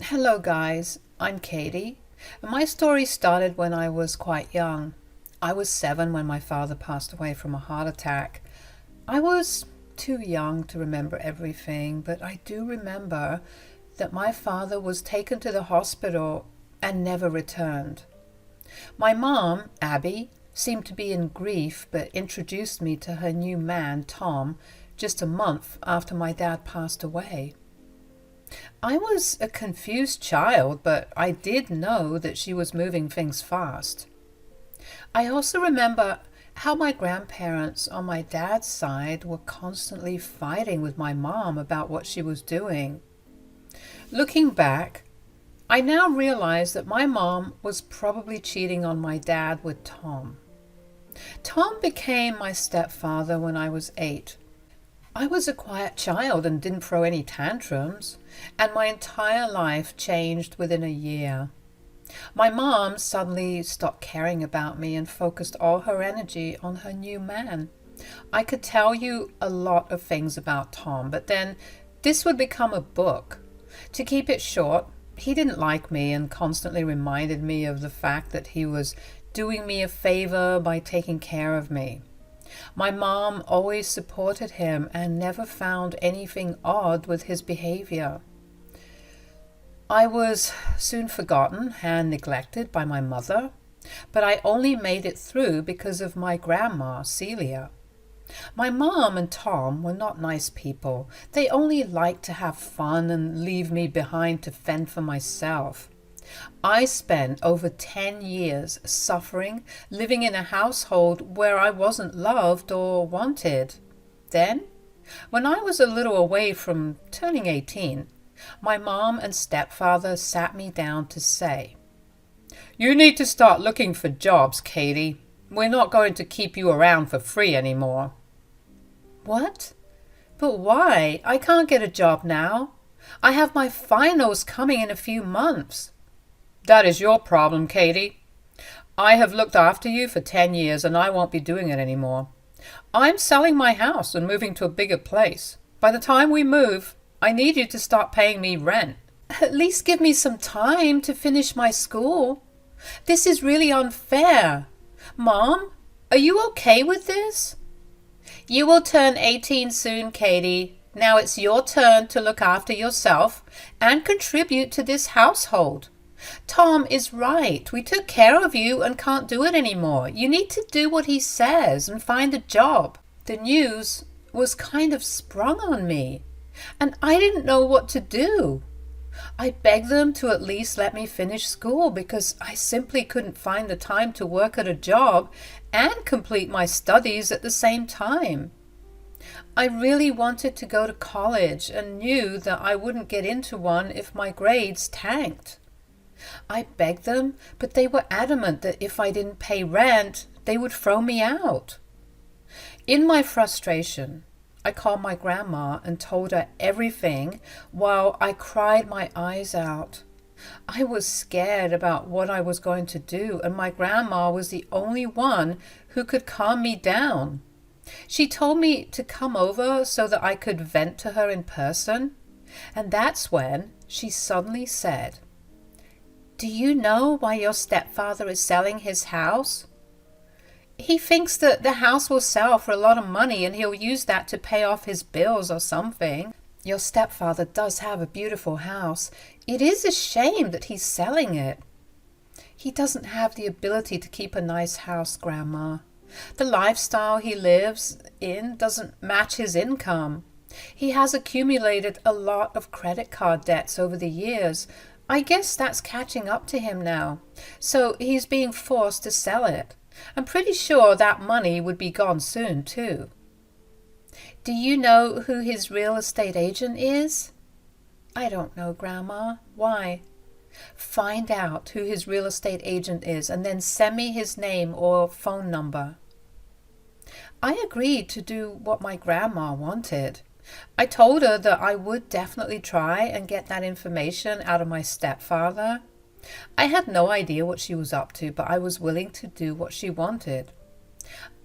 Hello guys, I'm Katie. And my story started when I was quite young. I was 7 when my father passed away from a heart attack. I was too young to remember everything, but I do remember that my father was taken to the hospital and never returned. My mom, Abby, seemed to be in grief but introduced me to her new man, Tom, just a month after my dad passed away. I was a confused child, but I did know that she was moving things fast. I also remember how my grandparents on my dad's side were constantly fighting with my mom about what she was doing. Looking back, I now realize that my mom was probably cheating on my dad with Tom. Tom became my stepfather when I was 8. I was a quiet child and didn't throw any tantrums, and my entire life changed within a year. My mom suddenly stopped caring about me and focused all her energy on her new man. I could tell you a lot of things about Tom, but then this would become a book. To keep it short, he didn't like me and constantly reminded me of the fact that he was doing me a favor by taking care of me. My mom always supported him and never found anything odd with his behavior. I was soon forgotten and neglected by my mother, but I only made it through because of my grandma, Celia. My mom and Tom were not nice people. They only liked to have fun and leave me behind to fend for myself. I spent over 10 years suffering, living in a household where I wasn't loved or wanted. Then, when I was a little away from turning 18, my mom and stepfather sat me down to say, "You need to start looking for jobs, Katie. We're not going to keep you around for free anymore." What? But why? I can't get a job now. I have my finals coming in a few months. That is your problem, Katie. I have looked after you for 10 years and I won't be doing it anymore. I'm selling my house and moving to a bigger place. By the time we move, I need you to start paying me rent. At least give me some time to finish my school. This is really unfair. Mom, are you okay with this? You will turn 18 soon, Katie. Now it's your turn to look after yourself and contribute to this household. Tom is right. We took care of you and can't do it anymore. You need to do what he says and find a job. The news was kind of sprung on me, and I didn't know what to do. I begged them to at least let me finish school because I simply couldn't find the time to work at a job and complete my studies at the same time. I really wanted to go to college and knew that I wouldn't get into one if my grades tanked. I begged them, but they were adamant that if I didn't pay rent, they would throw me out. In my frustration, I called my grandma and told her everything while I cried my eyes out. I was scared about what I was going to do, and my grandma was the only one who could calm me down. She told me to come over so that I could vent to her in person, and that's when she suddenly said, "Do you know why your stepfather is selling his house? He thinks that the house will sell for a lot of money and he'll use that to pay off his bills or something. Your stepfather does have a beautiful house. It is a shame that he's selling it. He doesn't have the ability to keep a nice house, Grandma. The lifestyle he lives in doesn't match his income. He has accumulated a lot of credit card debts over the years. I guess that's catching up to him now. So he's being forced to sell it. I'm pretty sure that money would be gone soon, too." "Do you know who his real estate agent is?" "I don't know, Grandma. Why?" "Find out who his real estate agent is and then send me his name or phone number." I agreed to do what my grandma wanted. I told her that I would definitely try and get that information out of my stepfather. I had no idea what she was up to, but I was willing to do what she wanted.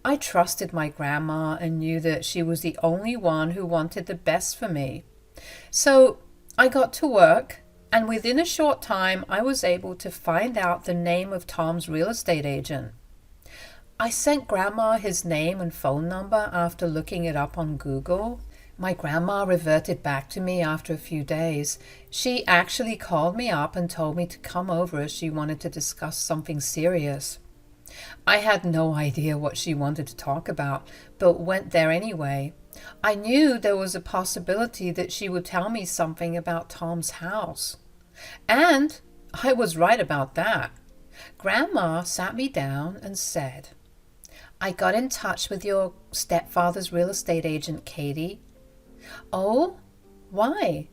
I trusted my grandma and knew that she was the only one who wanted the best for me. So I got to work And within a short time, I was able to find out the name of Tom's real estate agent. I sent Grandma his name and phone number after looking it up on Google. My grandma reverted back to me after a few days. She actually called me up and told me to come over as she wanted to discuss something serious. I had no idea what she wanted to talk about, but went there anyway. I knew there was a possibility that she would tell me something about Tom's house. And I was right about that. Grandma sat me down and said, "I got in touch with your stepfather's real estate agent, Katie." "Oh, why?"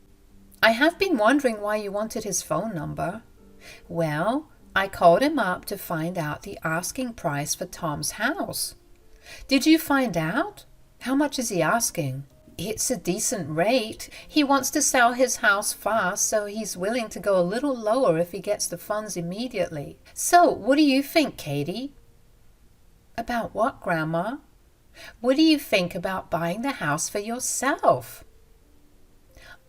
"I have been wondering why you wanted his phone number." "Well, I called him up to find out the asking price for Tom's house." "Did you find out? How much is he asking?" "It's a decent rate. He wants to sell his house fast, so he's willing to go a little lower if he gets the funds immediately. So, what do you think, Katie?" "About what, Grandma?" "What do you think about buying the house for yourself?"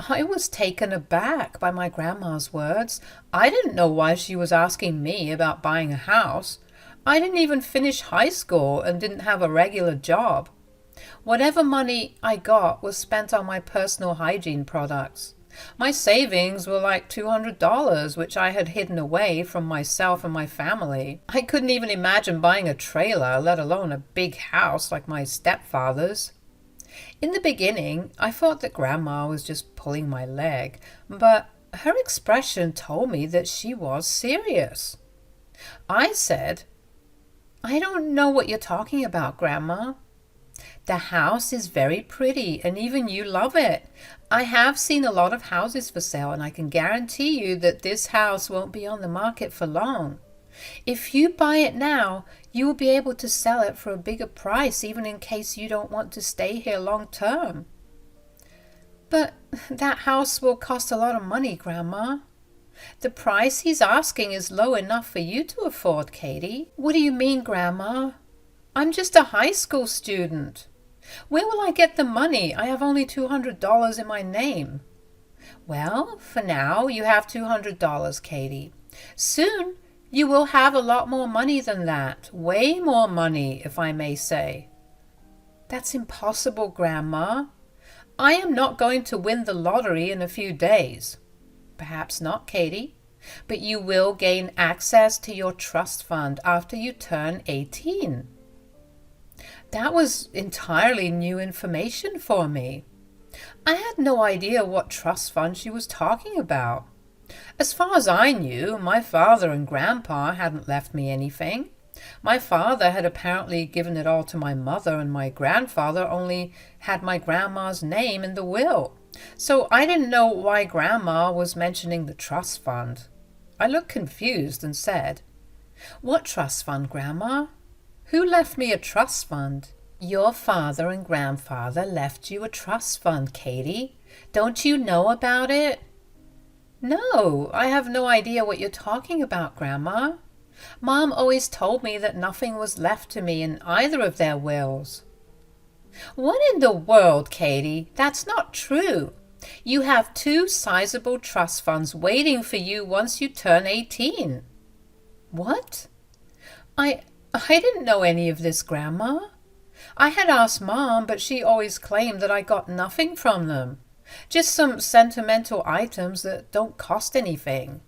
I was taken aback by my grandma's words. I didn't know why she was asking me about buying a house. I didn't even finish high school and didn't have a regular job. Whatever money I got was spent on my personal hygiene products. My savings were like $200, which I had hidden away from myself and my family. I couldn't even imagine buying a trailer, let alone a big house like my stepfather's. In the beginning, I thought that Grandma was just pulling my leg, but her expression told me that she was serious. I said, "I don't know what you're talking about, Grandma." "The house is very pretty, and even you love it. I have seen a lot of houses for sale, and I can guarantee you that this house won't be on the market for long. If you buy it now, you will be able to sell it for a bigger price, even in case you don't want to stay here long term." "But that house will cost a lot of money, Grandma." "The price he's asking is low enough for you to afford, Katie." "What do you mean, Grandma? I'm just a high school student. Where will I get the money? I have only $200 in my name." "Well, for now, you have $200, Katie. Soon, you will have a lot more money than that. Way more money, if I may say." "That's impossible, Grandma. I am not going to win the lottery in a few days." "Perhaps not, Katie, but you will gain access to your trust fund after you turn 18. That was entirely new information for me. I had no idea what trust fund she was talking about. As far as I knew, my father and Grandpa hadn't left me anything. My father had apparently given it all to my mother, and my grandfather only had my grandma's name in the will. So I didn't know why Grandma was mentioning the trust fund. I looked confused and said, "What trust fund, Grandma? Who left me a trust fund?" "Your father and grandfather left you a trust fund, Katie. Don't you know about it?" "No, I have no idea what you're talking about, Grandma. Mom always told me that nothing was left to me in either of their wills." "What in the world, Katie? That's not true. You have 2 sizable trust funds waiting for you once you turn 18. "What? I didn't know any of this, Grandma. I had asked Mom, but she always claimed that I got nothing from them. Just some sentimental items that don't cost anything."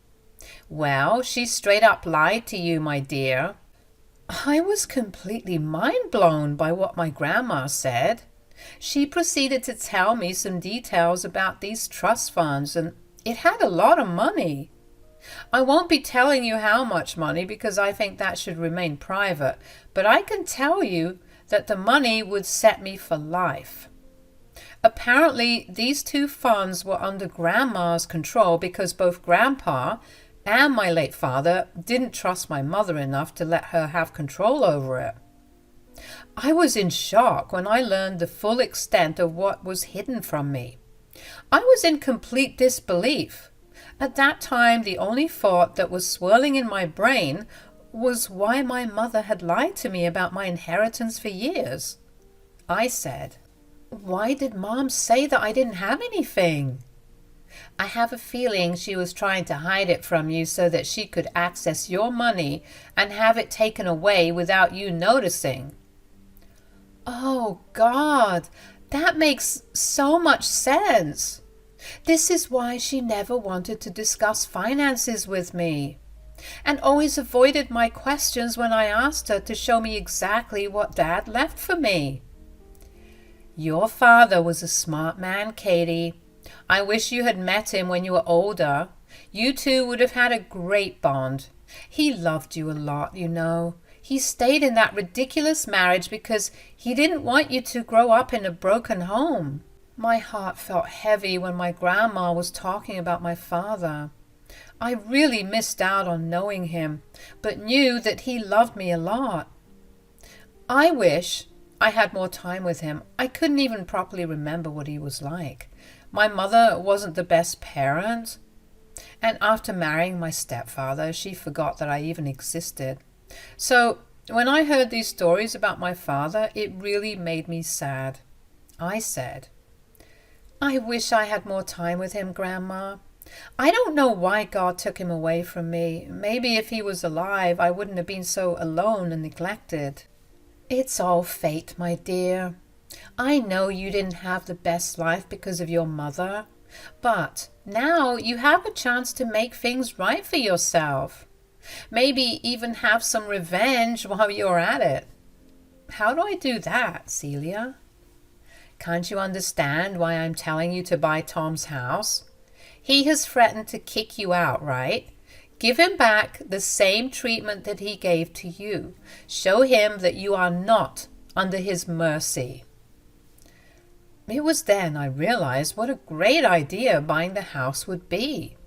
"Well, she straight up lied to you, my dear." I was completely mind-blown by what my grandma said. She proceeded to tell me some details about these trust funds, and it had a lot of money. I won't be telling you how much money because I think that should remain private, but I can tell you that the money would set me for life. Apparently, these 2 funds were under Grandma's control because both Grandpa and my late father didn't trust my mother enough to let her have control over it. I was in shock when I learned the full extent of what was hidden from me. I was in complete disbelief. At that time, the only thought that was swirling in my brain was why my mother had lied to me about my inheritance for years. I said, "Why did Mom say that I didn't have anything?" I have a feeling she was trying to hide it from you so that she could access your money and have it taken away without you noticing." Oh, God, that makes so much sense. This is why she never wanted to discuss finances with me, and always avoided my questions when I asked her to show me exactly what Dad left for me. Your father was a smart man, Katie. I wish you had met him when you were older. You two would have had a great bond. He loved you a lot, you know. He stayed in that ridiculous marriage because he didn't want you to grow up in a broken home. My heart felt heavy when my grandma was talking about my father. I really missed out on knowing him, but knew that he loved me a lot. I wish I had more time with him. I couldn't even properly remember what he was like. My mother wasn't the best parent, and after marrying my stepfather, she forgot that I even existed. So when I heard these stories about my father, it really made me sad. I said, "I wish I had more time with him, Grandma. I don't know why God took him away from me. Maybe if he was alive, I wouldn't have been so alone and neglected." "It's all fate, my dear. I know you didn't have the best life because of your mother, but now you have a chance to make things right for yourself. Maybe even have some revenge while you're at it." "How do I do that, Celia?" "Can't you understand why I'm telling you to buy Tom's house? He has threatened to kick you out, right? Give him back the same treatment that he gave to you. Show him that you are not under his mercy." It was then I realized what a great idea buying the house would be.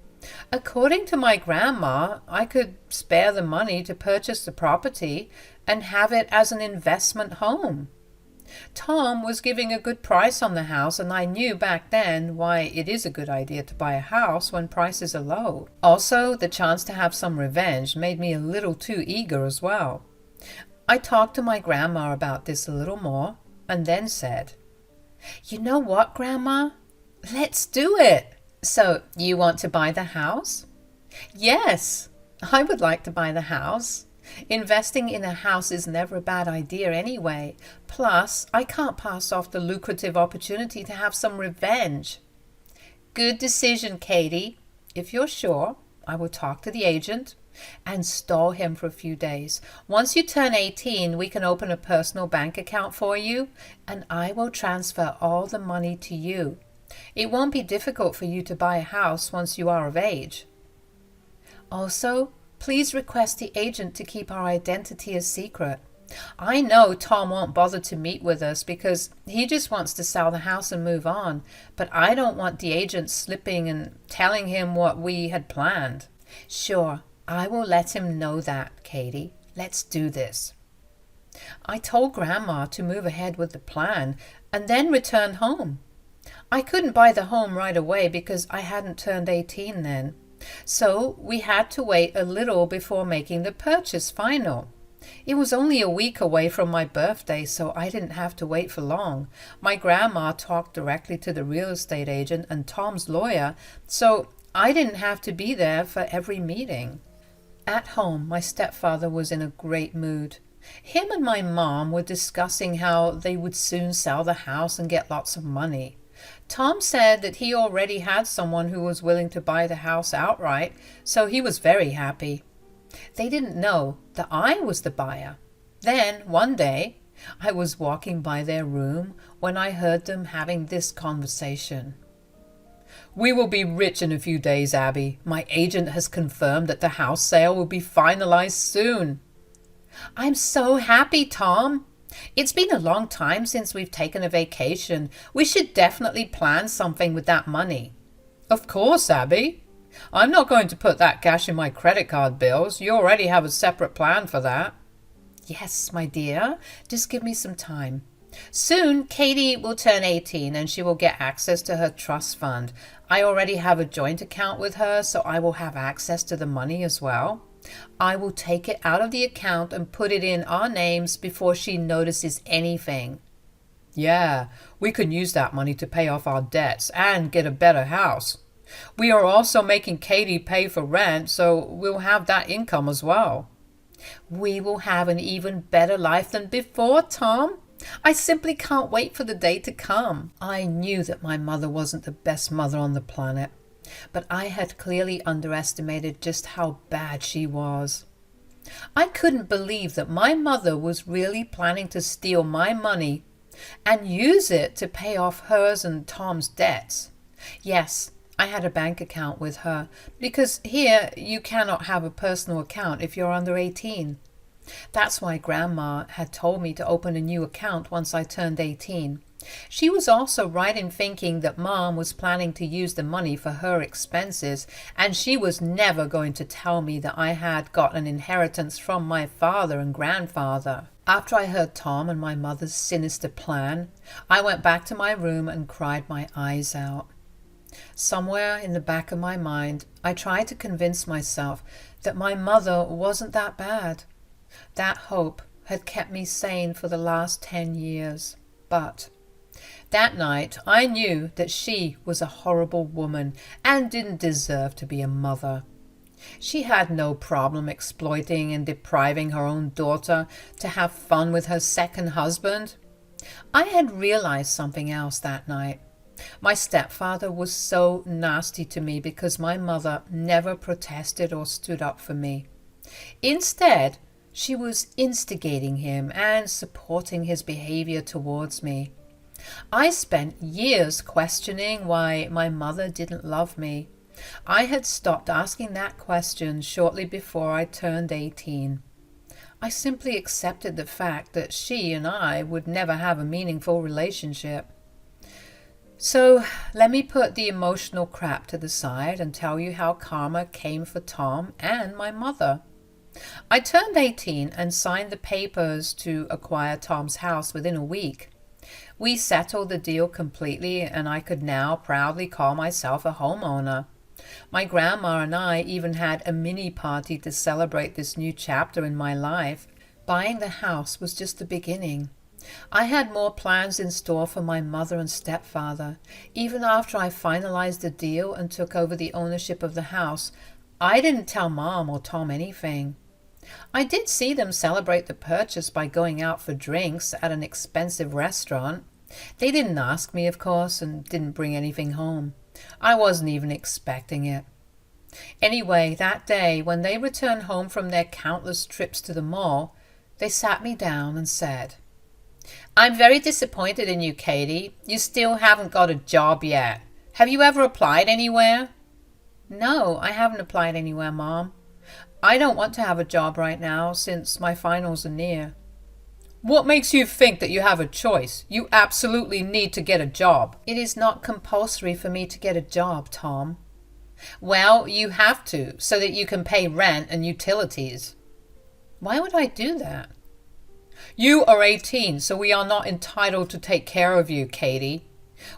According to my grandma, I could spare the money to purchase the property and have it as an investment home. Tom was giving a good price on the house, and I knew back then why it is a good idea to buy a house when prices are low. Also, the chance to have some revenge made me a little too eager as well. I talked to my grandma about this a little more and then said, "You know what, Grandma? Let's do it." "So you want to buy the house?" "Yes, I would like to buy the house. Investing in a house is never a bad idea anyway. Plus, I can't pass off the lucrative opportunity to have some revenge." "Good decision, Katie. If you're sure, I will talk to the agent and stall him for a few days. Once you turn 18, we can open a personal bank account for you, and I will transfer all the money to you. It won't be difficult for you to buy a house once you are of age. Also, please request the agent to keep our identity a secret. I know Tom won't bother to meet with us because he just wants to sell the house and move on, but I don't want the agent slipping and telling him what we had planned." "Sure, I will let him know that, Katie. Let's do this." I told Grandma to move ahead with the plan and then return home. I couldn't buy the home right away because I hadn't turned 18 then. So we had to wait a little before making the purchase final. It was only a week away from my birthday, so I didn't have to wait for long. My grandma talked directly to the real estate agent and Tom's lawyer, so I didn't have to be there for every meeting. At home, my stepfather was in a great mood. Him and my mom were discussing how they would soon sell the house and get lots of money. Tom said that he already had someone who was willing to buy the house outright, so he was very happy. They didn't know that I was the buyer. Then, one day, I was walking by their room when I heard them having this conversation. "We will be rich in a few days, Abby. My agent has confirmed that the house sale will be finalized soon." "I'm so happy, Tom. It's been a long time since we've taken a vacation. We should definitely plan something with that money." "Of course, Abby. I'm not going to put that cash in my credit card bills. You already have a separate plan for that." "Yes, my dear. Just give me some time. Soon, Katie will turn 18 and she will get access to her trust fund. I already have a joint account with her, so I will have access to the money as well. I will take it out of the account and put it in our names before she notices anything." "Yeah, we can use that money to pay off our debts and get a better house. We are also making Katie pay for rent, so we'll have that income as well. We will have an even better life than before, Tom. I simply can't wait for the day to come. I knew that my mother wasn't the best mother on the planet, but I had clearly underestimated just how bad she was. I couldn't believe that my mother was really planning to steal my money and use it to pay off hers and Tom's debts. Yes, I had a bank account with her, because here you cannot have a personal account if you're under 18. That's why Grandma had told me to open a new account once I turned 18. She was also right in thinking that Mom was planning to use the money for her expenses, and she was never going to tell me that I had got an inheritance from my father and grandfather. After I heard Tom and my mother's sinister plan, I went back to my room and cried my eyes out. Somewhere in the back of my mind, I tried to convince myself that my mother wasn't that bad. That hope had kept me sane for the last 10 years. But that night, I knew that she was a horrible woman and didn't deserve to be a mother. She had no problem exploiting and depriving her own daughter to have fun with her second husband. I had realized something else that night. My stepfather was so nasty to me because my mother never protested or stood up for me. Instead, she was instigating him and supporting his behavior towards me. I spent years questioning why my mother didn't love me. I had stopped asking that question shortly before I turned 18. I simply accepted the fact that she and I would never have a meaningful relationship. So let me put the emotional crap to the side and tell you how karma came for Tom and my mother. I turned 18 and signed the papers to acquire Tom's house within a week. We settled the deal completely, and I could now proudly call myself a homeowner. My grandma and I even had a mini party to celebrate this new chapter in my life. Buying the house was just the beginning. I had more plans in store for my mother and stepfather. Even after I finalized the deal and took over the ownership of the house, I didn't tell Mom or Tom anything. I did see them celebrate the purchase by going out for drinks at an expensive restaurant. They didn't ask me, of course, and didn't bring anything home. I wasn't even expecting it. Anyway, that day, when they returned home from their countless trips to the mall, they sat me down and said, "I'm very disappointed in you, Katie. You still haven't got a job yet. Have you ever applied anywhere?" "No, I haven't applied anywhere, Mom. I don't want to have a job right now since my finals are near." "What makes you think that you have a choice? You absolutely need to get a job." "It is not compulsory for me to get a job, Tom." "Well, you have to, so that you can pay rent and utilities." "Why would I do that?" "You are 18, so we are not entitled to take care of you, Katie.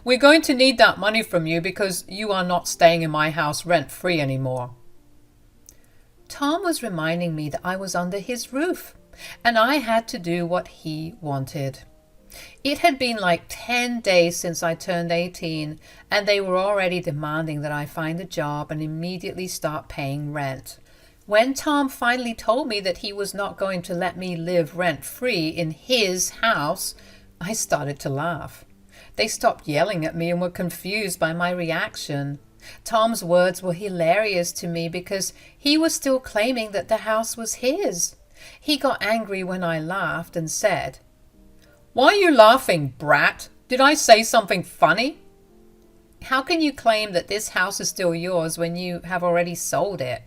We're going to need that money from you because you are not staying in my house rent-free anymore." Tom was reminding me that I was under his roof, and I had to do what he wanted. It had been like 10 days since I turned 18, and they were already demanding that I find a job and immediately start paying rent. When Tom finally told me that he was not going to let me live rent-free in his house, I started to laugh. They stopped yelling at me and were confused by my reaction. Tom's words were hilarious to me because he was still claiming that the house was his. He got angry when I laughed and said, "Why are you laughing, brat? Did I say something funny?" "How can you claim that this house is still yours when you have already sold it?"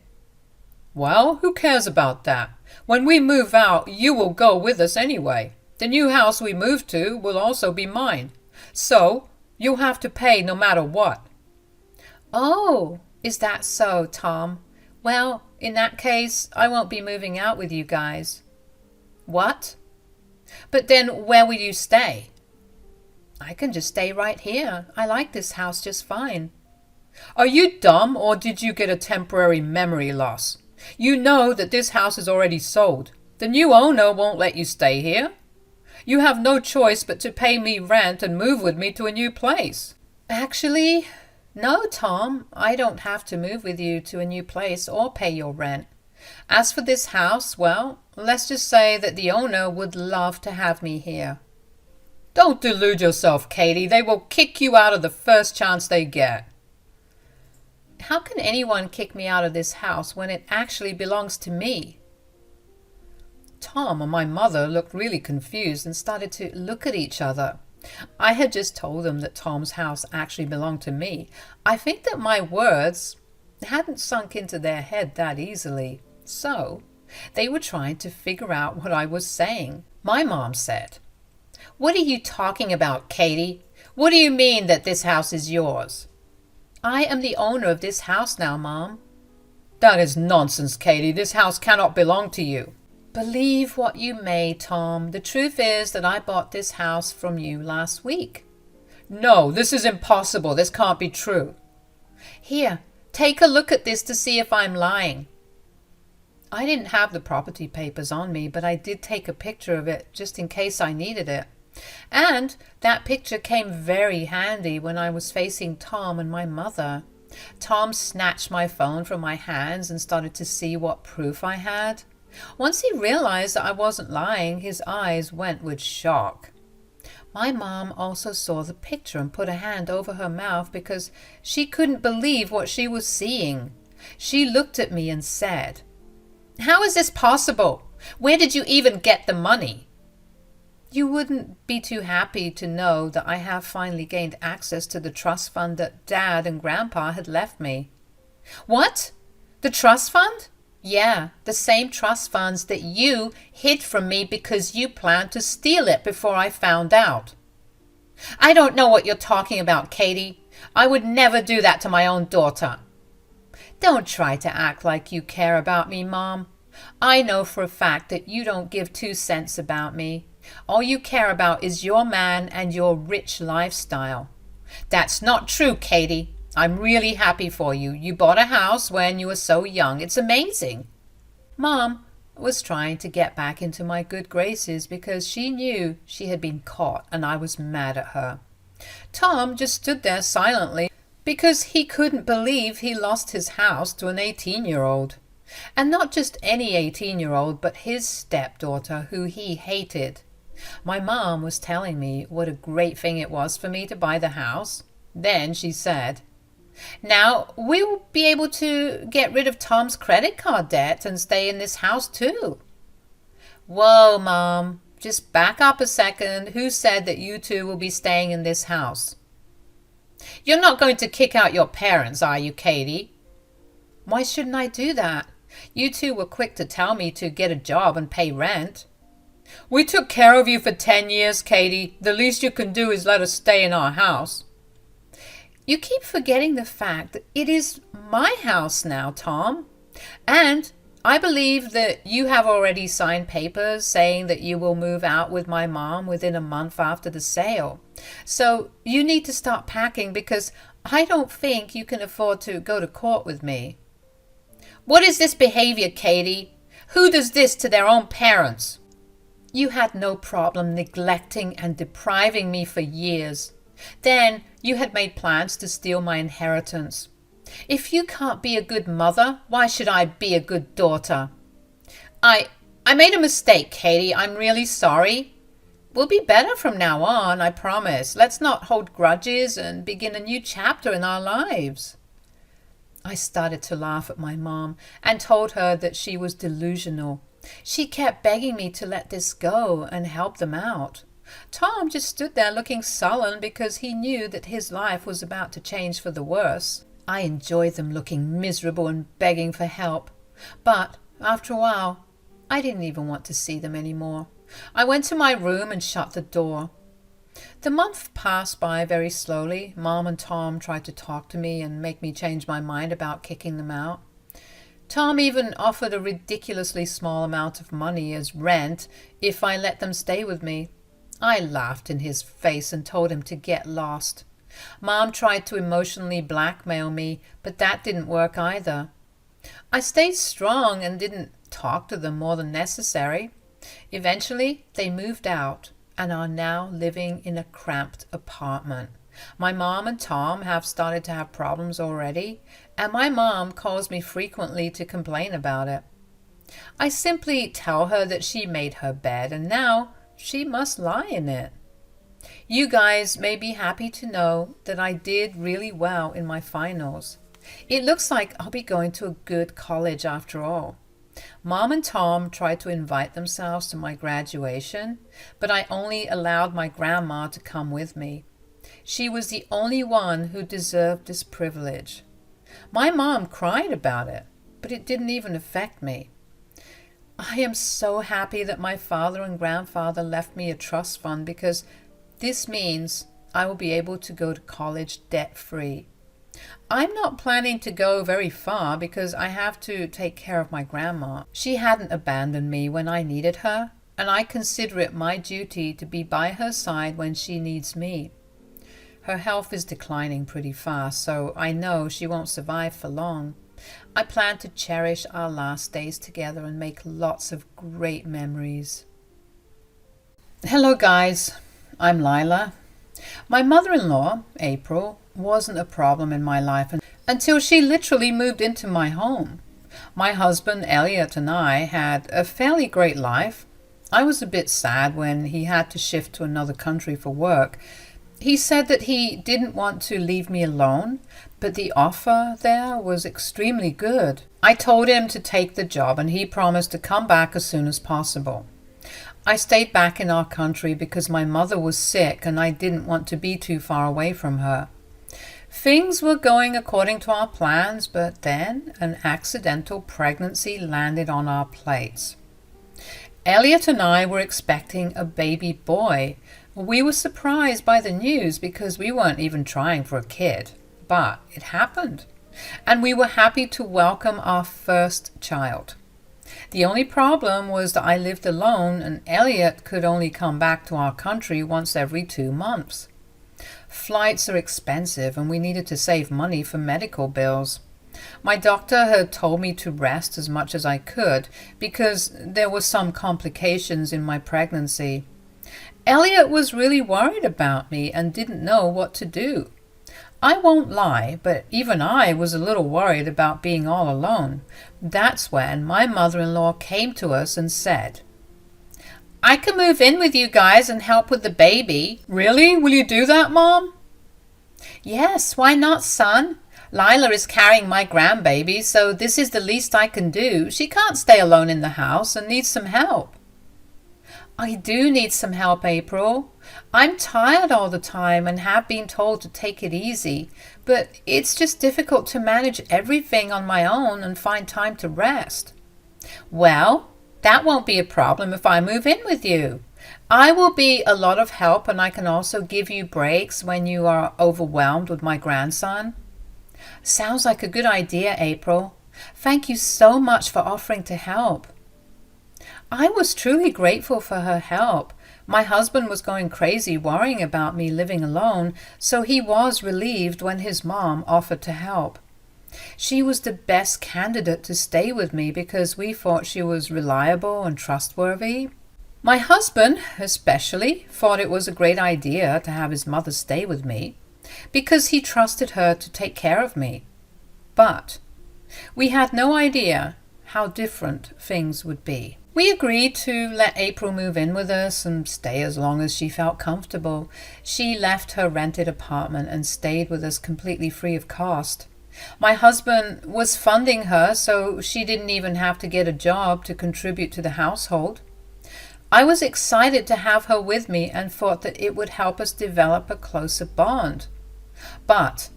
"Well, who cares about that? When we move out, you will go with us anyway. The new house we move to will also be mine. So, you'll have to pay no matter what." "Oh, is that so, Tom? Well, in that case, I won't be moving out with you guys." "What? But then where will you stay?" "I can just stay right here. I like this house just fine." "Are you dumb, or did you get a temporary memory loss? You know that this house is already sold. The new owner won't let you stay here. You have no choice but to pay me rent and move with me to a new place." "Actually, No, Tom, I don't have to move with you to a new place or pay your rent. As for this house, well, let's just say that the owner would love to have me here. Don't delude yourself, Katie. They will kick you out of the first chance they get. How can anyone kick me out of this house when it actually belongs to me? Tom and my mother looked really confused and started to look at each other. I had just told them that Tom's house actually belonged to me. I think that my words hadn't sunk into their head that easily. So they were trying to figure out what I was saying. My mom said, "What are you talking about, Katie? What do you mean that this house is yours?" "I am the owner of this house now, Mom." "That is nonsense, Katie. This house cannot belong to you." "Believe what you may, Tom. The truth is that I bought this house from you last week." "No, this is impossible. This can't be true." "Here, take a look at this to see if I'm lying." I didn't have the property papers on me, but I did take a picture of it just in case I needed it. And that picture came very handy when I was facing Tom and my mother. Tom snatched my phone from my hands and started to see what proof I had. Once he realized that I wasn't lying, his eyes went with shock. My mom also saw the picture and put a hand over her mouth because she couldn't believe what she was seeing. She looked at me and said, "How is this possible? Where did you even get the money?" "You wouldn't be too happy to know that I have finally gained access to the trust fund that Dad and Grandpa had left me." "What? The trust fund?" "Yeah, the same trust funds that you hid from me because you planned to steal it before I found out." "I don't know what you're talking about, Katie. I would never do that to my own daughter." "Don't try to act like you care about me, Mom. I know for a fact that you don't give 2 cents about me. All you care about is your man and your rich lifestyle." "That's not true, Katie. I'm really happy for you. You bought a house when you were so young. It's amazing." Mom was trying to get back into my good graces because she knew she had been caught and I was mad at her. Tom just stood there silently because he couldn't believe he lost his house to an 18-year-old. And not just any 18-year-old, but his stepdaughter, who he hated. My mom was telling me what a great thing it was for me to buy the house. Then she said, "Now we'll be able to get rid of Tom's credit card debt and stay in this house too." "Whoa, Mom, just back up a second. Who said that you two will be staying in this house?" "You're not going to kick out your parents, are you, Katie?" "Why shouldn't I do that? You two were quick to tell me to get a job and pay rent." "We took care of you for 10 years, Katie. The least you can do is let us stay in our house." "You keep forgetting the fact that it is my house now, Tom. And I believe that you have already signed papers saying that you will move out with my mom within a month after the sale. So you need to start packing because I don't think you can afford to go to court with me." "What is this behavior, Katie? Who does this to their own parents?" "You had no problem neglecting and depriving me for years. Then you had made plans to steal my inheritance. If you can't be a good mother, why should I be a good daughter?" I made a mistake, Katie. I'm really sorry. We'll be better from now on, I promise. Let's not hold grudges and begin a new chapter in our lives." I started to laugh at my mom and told her that she was delusional. She kept begging me to let this go and help them out. Tom just stood there looking sullen because he knew that his life was about to change for the worse. I enjoyed them looking miserable and begging for help. But after a while, I didn't even want to see them anymore. I went to my room and shut the door. The month passed by very slowly. Mom and Tom tried to talk to me and make me change my mind about kicking them out. Tom even offered a ridiculously small amount of money as rent if I let them stay with me. I laughed in his face and told him to get lost. Mom tried to emotionally blackmail me, but that didn't work either. I stayed strong and didn't talk to them more than necessary. Eventually, they moved out and are now living in a cramped apartment. My mom and Tom have started to have problems already, and my mom calls me frequently to complain about it. I simply tell her that she made her bed and now she must lie in it. You guys may be happy to know that I did really well in my finals. It looks like I'll be going to a good college after all. Mom and Tom tried to invite themselves to my graduation, but I only allowed my grandma to come with me. She was the only one who deserved this privilege. My mom cried about it, but it didn't even affect me. I am so happy that my father and grandfather left me a trust fund because this means I will be able to go to college debt-free. I'm not planning to go very far because I have to take care of my grandma. She hadn't abandoned me when I needed her, and I consider it my duty to be by her side when she needs me. Her health is declining pretty fast, so I know she won't survive for long. I plan to cherish our last days together and make lots of great memories. Hello guys, I'm Lila. My mother-in-law, April, wasn't a problem in my life until she literally moved into my home. My husband, Elliot, and I had a fairly great life. I was a bit sad when he had to shift to another country for work. He said that he didn't want to leave me alone, but the offer there was extremely good. I told him to take the job and he promised to come back as soon as possible. I stayed back in our country because my mother was sick and I didn't want to be too far away from her. Things were going according to our plans, but then an accidental pregnancy landed on our plates. Elliot and I were expecting a baby boy. We were surprised by the news because we weren't even trying for a kid, but it happened, and we were happy to welcome our first child. The only problem was that I lived alone and Elliot could only come back to our country once every 2 months. Flights are expensive and we needed to save money for medical bills. My doctor had told me to rest as much as I could because there were some complications in my pregnancy. Elliot was really worried about me and didn't know what to do. I won't lie, but even I was a little worried about being all alone. That's when my mother-in-law came to us and said, "I can move in with you guys and help with the baby." "Really? Will you do that, Mom?" "Yes, why not, son? Lila is carrying my grandbaby, so this is the least I can do. She can't stay alone in the house and needs some help." "I do need some help, April. I'm tired all the time and have been told to take it easy, but it's just difficult to manage everything on my own and find time to rest." "Well, that won't be a problem if I move in with you. I will be a lot of help and I can also give you breaks when you are overwhelmed with my grandson." "Sounds like a good idea, April. Thank you so much for offering to help." I was truly grateful for her help. My husband was going crazy worrying about me living alone, so he was relieved when his mom offered to help. She was the best candidate to stay with me because we thought she was reliable and trustworthy. My husband, especially, thought it was a great idea to have his mother stay with me because he trusted her to take care of me. But we had no idea how different things would be. We agreed to let April move in with us and stay as long as she felt comfortable. She left her rented apartment and stayed with us completely free of cost. My husband was funding her, so she didn't even have to get a job to contribute to the household. I was excited to have her with me and thought that it would help us develop a closer bond. But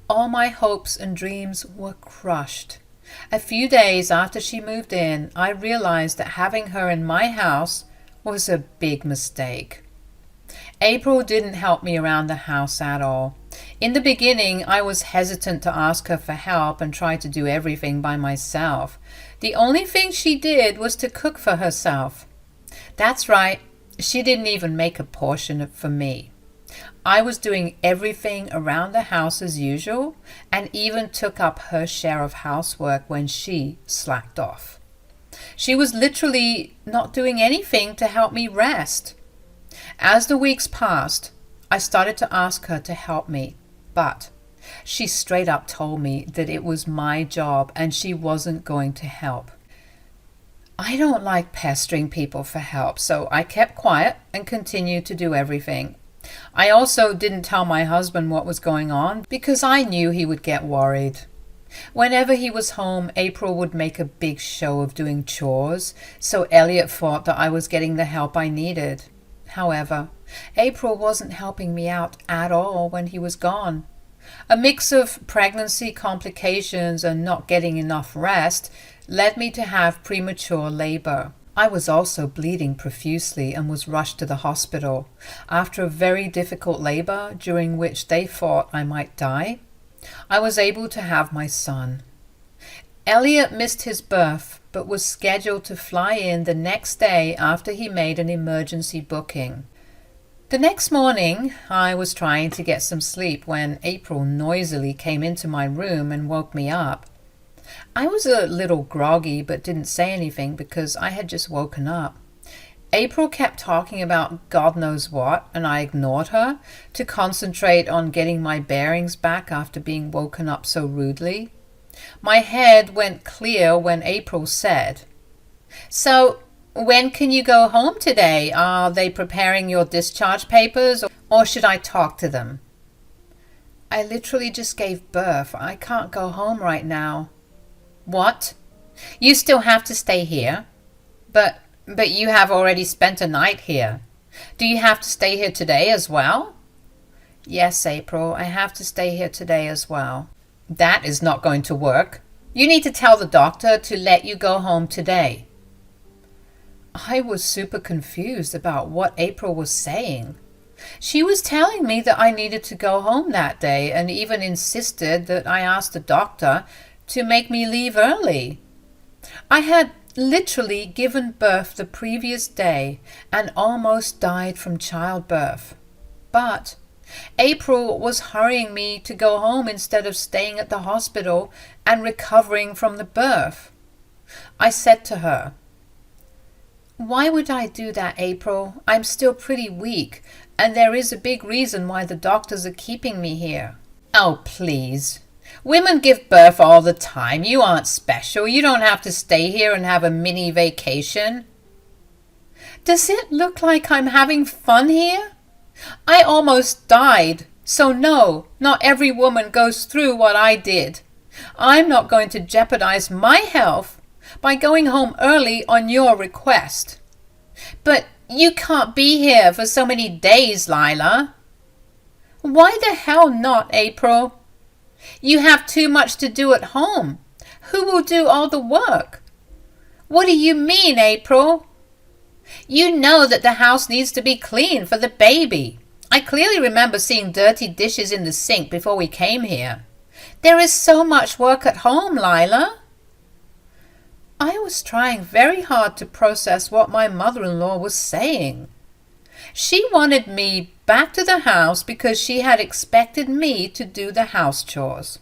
all my hopes and dreams were crushed. A few days after she moved in, I realized that having her in my house was a big mistake. April didn't help me around the house at all. In the beginning, I was hesitant to ask her for help and try to do everything by myself. The only thing she did was to cook for herself. That's right, she didn't even make a portion for me. I was doing everything around the house as usual and even took up her share of housework when she slacked off. She was literally not doing anything to help me rest. As the weeks passed, I started to ask her to help me, but she straight up told me that it was my job and she wasn't going to help. I don't like pestering people for help, so I kept quiet and continued to do everything. I also didn't tell my husband what was going on because I knew he would get worried. Whenever he was home, April would make a big show of doing chores, so Elliot thought that I was getting the help I needed. However, April wasn't helping me out at all when he was gone. A mix of pregnancy complications and not getting enough rest led me to have premature labor. I was also bleeding profusely and was rushed to the hospital. After a very difficult labor, during which they thought I might die, I was able to have my son. Elliot missed his birth, but was scheduled to fly in the next day after he made an emergency booking. The next morning, I was trying to get some sleep when April noisily came into my room and woke me up. I was a little groggy but didn't say anything because I had just woken up. April kept talking about God knows what, and I ignored her to concentrate on getting my bearings back after being woken up so rudely. My head went clear when April said, "So, when can you go home today? Are they preparing your discharge papers, or should I talk to them?" "I literally just gave birth. I can't go home right now." "What? You still have to stay here? But you have already spent a night here. Do you have to stay here today as well?" "Yes, April, I have to stay here today as well." "That is not going to work. You need to tell the doctor to let you go home today." I was super confused about what April was saying. She was telling me that I needed to go home that day and even insisted that I ask the doctor to make me leave early. I had literally given birth the previous day and almost died from childbirth. But April was hurrying me to go home instead of staying at the hospital and recovering from the birth. I said to her, "Why would I do that, April? I'm still pretty weak, and there is a big reason why the doctors are keeping me here." "Oh, please. Women give birth all the time. You aren't special. You don't have to stay here and have a mini vacation." "Does it look like I'm having fun here? I almost died. So no, not every woman goes through what I did. I'm not going to jeopardize my health by going home early on your request." "But you can't be here for so many days, Lila." "Why the hell not, April? You have too much to do at home. Who will do all the work?" "What do you mean, April?" "You know that the house needs to be clean for the baby. I clearly remember seeing dirty dishes in the sink before we came here. There is so much work at home, Lila." I was trying very hard to process what my mother-in-law was saying. She wanted me back to the house because she had expected me to do the house chores.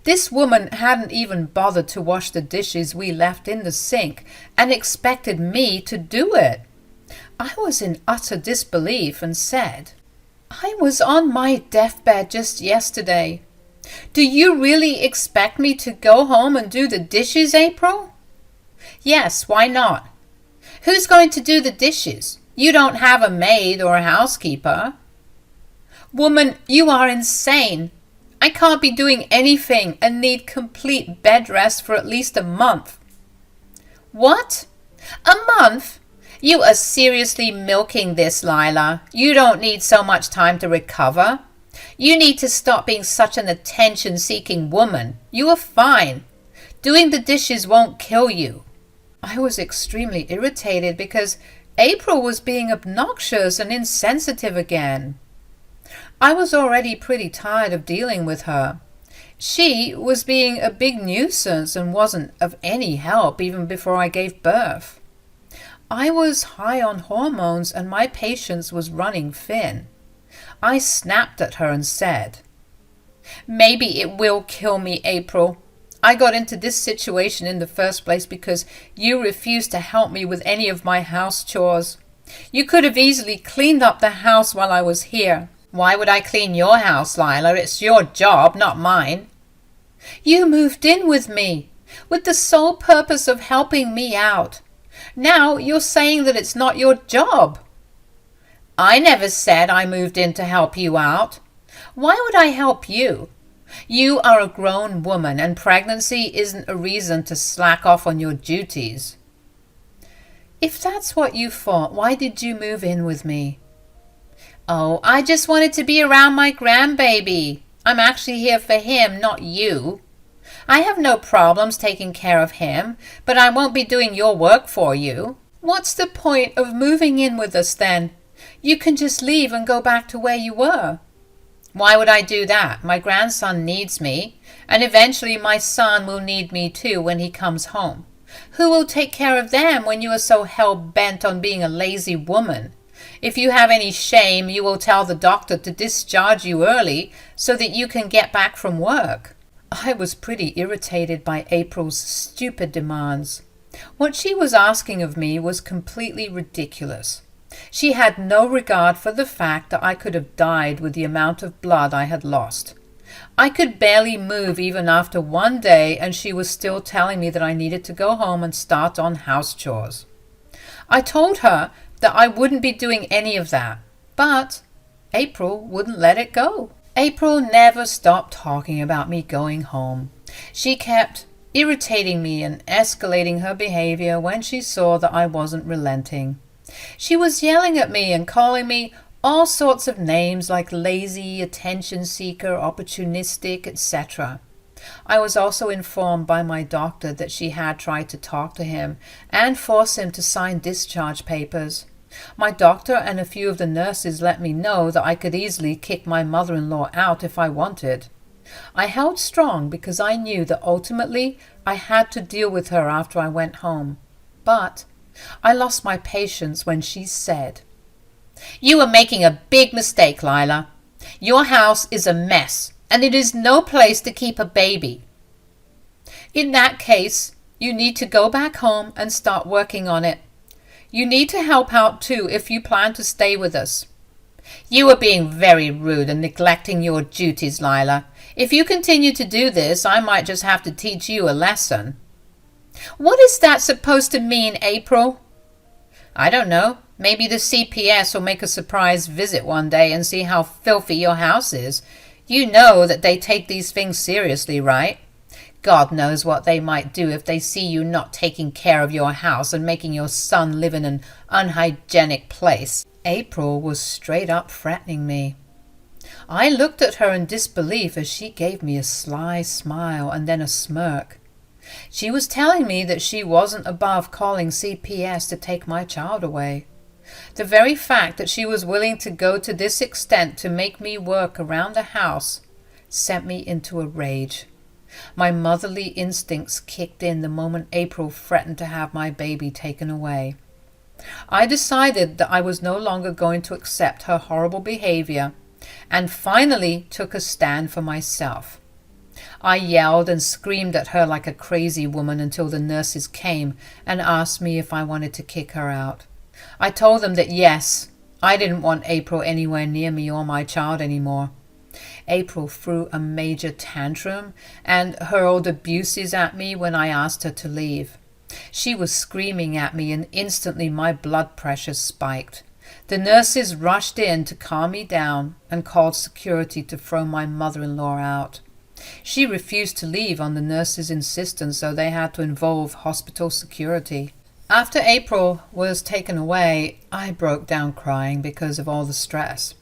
This woman hadn't even bothered to wash the dishes we left in the sink and expected me to do it. I was in utter disbelief and said, "I was on my deathbed just yesterday. Do you really expect me to go home and do the dishes, April?" "Yes, why not? Who's going to do the dishes? You don't have a maid or a housekeeper." "Woman, you are insane. I can't be doing anything and need complete bed rest for at least a month." "What? A month? You are seriously milking this, Lila. You don't need so much time to recover. You need to stop being such an attention-seeking woman. You are fine. Doing the dishes won't kill you." I was extremely irritated because April was being obnoxious and insensitive again. I was already pretty tired of dealing with her. She was being a big nuisance and wasn't of any help even before I gave birth. I was high on hormones and my patience was running thin. I snapped at her and said, "Maybe it will kill me, April. I got into this situation in the first place because you refused to help me with any of my house chores. You could have easily cleaned up the house while I was here. Why would I clean your house, Lila? It's your job, not mine. You moved in with me, with the sole purpose of helping me out. Now you're saying that it's not your job. I never said I moved in to help you out. Why would I help you? You are a grown woman, and pregnancy isn't a reason to slack off on your duties. If that's what you thought, why did you move in with me? Oh, I just wanted to be around my grandbaby. I'm actually here for him, not you. I have no problems taking care of him, but I won't be doing your work for you. What's the point of moving in with us then? You can just leave and go back to where you were. Why would I do that? My grandson needs me, and eventually my son will need me too when he comes home. Who will take care of them when you are so hell-bent on being a lazy woman? If you have any shame, you will tell the doctor to discharge you early so that you can get back from work. I was pretty irritated by April's stupid demands. What she was asking of me was completely ridiculous. She had no regard for the fact that I could have died with the amount of blood I had lost. I could barely move even after one day, and she was still telling me that I needed to go home and start on house chores. I told her that I wouldn't be doing any of that, but April wouldn't let it go. April never stopped talking about me going home. She kept irritating me and escalating her behavior when she saw that I wasn't relenting. She was yelling at me and calling me all sorts of names like lazy, attention seeker, opportunistic, etc. I was also informed by my doctor that she had tried to talk to him and force him to sign discharge papers. My doctor and a few of the nurses let me know that I could easily kick my mother-in-law out if I wanted. I held strong because I knew that ultimately I had to deal with her after I went home. But I lost my patience when she said, "You are making a big mistake, Lila. Your house is a mess, and it is no place to keep a baby. In that case, you need to go back home and start working on it. You need to help out too if you plan to stay with us. You are being very rude and neglecting your duties, Lila. If you continue to do this, I might just have to teach you a lesson." "What is that supposed to mean, April?" "I don't know. Maybe the CPS will make a surprise visit one day and see how filthy your house is. You know that they take these things seriously, right? God knows what they might do if they see you not taking care of your house and making your son live in an unhygienic place." April was straight up threatening me. I looked at her in disbelief as she gave me a sly smile and then a smirk. She was telling me that she wasn't above calling CPS to take my child away. The very fact that she was willing to go to this extent to make me work around the house sent me into a rage. My motherly instincts kicked in the moment April threatened to have my baby taken away. I decided that I was no longer going to accept her horrible behavior and finally took a stand for myself. I yelled and screamed at her like a crazy woman until the nurses came and asked me if I wanted to kick her out. I told them that yes, I didn't want April anywhere near me or my child anymore. April threw a major tantrum and hurled abuses at me when I asked her to leave. She was screaming at me, and instantly my blood pressure spiked. The nurses rushed in to calm me down and called security to throw my mother-in-law out. She refused to leave on the nurses' insistence, so they had to involve hospital security. After April was taken away, I broke down crying because of all the stress.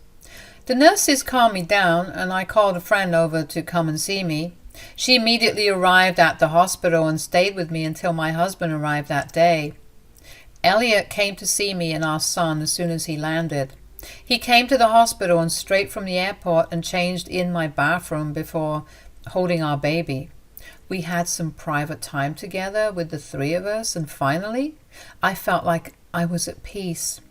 The nurses calmed me down, and I called a friend over to come and see me. She immediately arrived at the hospital and stayed with me until my husband arrived that day. Elliot came to see me and our son as soon as he landed. He came to the hospital and straight from the airport and changed in my bathroom before holding our baby. We had some private time together with the three of us, and finally, I felt like I was at peace.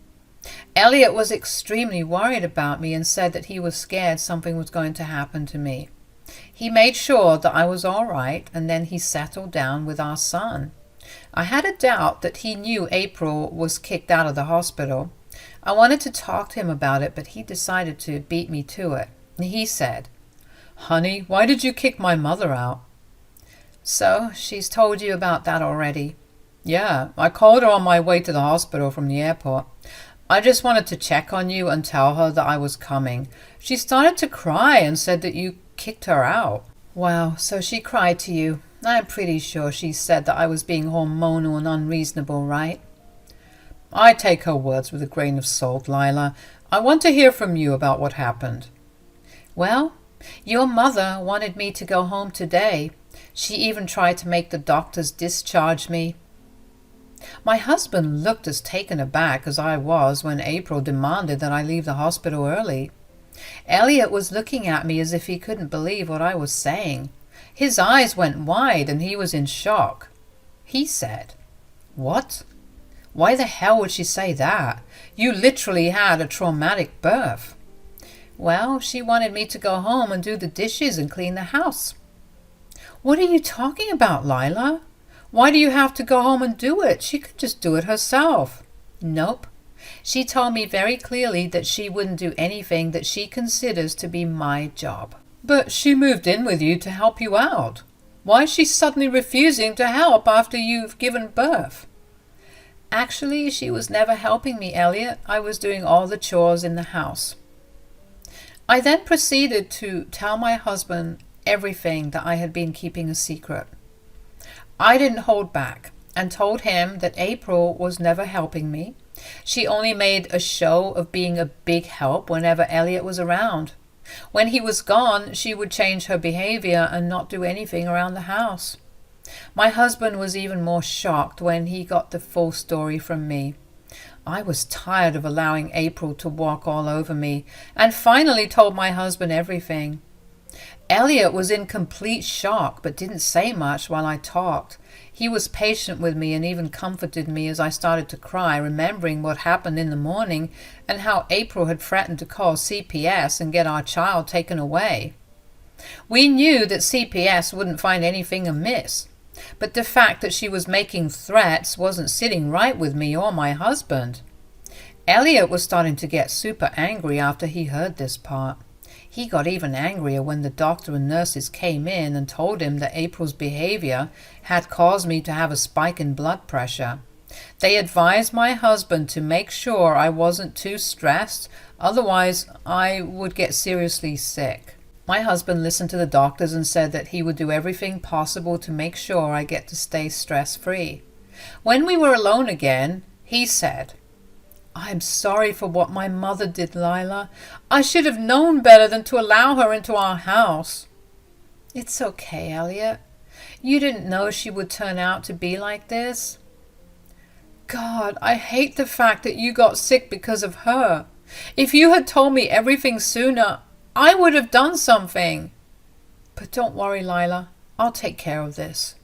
Elliot was extremely worried about me and said that he was scared something was going to happen to me. He made sure that I was all right, and then he settled down with our son. I had a doubt that he knew April was kicked out of the hospital, I wanted to talk to him about it, but he decided to beat me to it. He said, "Honey, why did you kick my mother out?" "So, she's told you about that already?" "Yeah, I called her on my way to the hospital from the airport. I just wanted to check on you and tell her that I was coming. She started to cry and said that you kicked her out." "Wow, so she cried to you. I'm pretty sure she said that I was being hormonal and unreasonable, right?" "I take her words with a grain of salt, Lila. I want to hear from you about what happened." "Well, your mother wanted me to go home today. She even tried to make the doctors discharge me." My husband looked as taken aback as I was when April demanded that I leave the hospital early. Elliot was looking at me as if he couldn't believe what I was saying. His eyes went wide and he was in shock. He said, "What? Why the hell would she say that? You literally had a traumatic birth." "Well, she wanted me to go home and do the dishes and clean the house." "What are you talking about, Lila? Why do you have to go home and do it? She could just do it herself." "Nope. She told me very clearly that she wouldn't do anything that she considers to be my job." "But she moved in with you to help you out. Why is she suddenly refusing to help after you've given birth?" "Actually, she was never helping me, Elliot. I was doing all the chores in the house." I then proceeded to tell my husband everything that I had been keeping a secret. I didn't hold back and told him that April was never helping me. She only made a show of being a big help whenever Elliot was around. When he was gone, she would change her behavior and not do anything around the house. My husband was even more shocked when he got the full story from me. I was tired of allowing April to walk all over me and finally told my husband everything. Elliot was in complete shock but didn't say much while I talked. He was patient with me and even comforted me as I started to cry, remembering what happened in the morning and how April had threatened to call CPS and get our child taken away. We knew that CPS wouldn't find anything amiss, but the fact that she was making threats wasn't sitting right with me or my husband. Elliot was starting to get super angry after he heard this part. He got even angrier when the doctor and nurses came in and told him that April's behavior had caused me to have a spike in blood pressure. They advised my husband to make sure I wasn't too stressed, otherwise I would get seriously sick. My husband listened to the doctors and said that he would do everything possible to make sure I get to stay stress-free. When we were alone again, he said, "I'm sorry for what my mother did, Lila. I should have known better than to allow her into our house." "It's okay, Elliot. You didn't know she would turn out to be like this." "God, I hate the fact that you got sick because of her. If you had told me everything sooner, I would have done something." "But don't worry, Lila. I'll take care of this."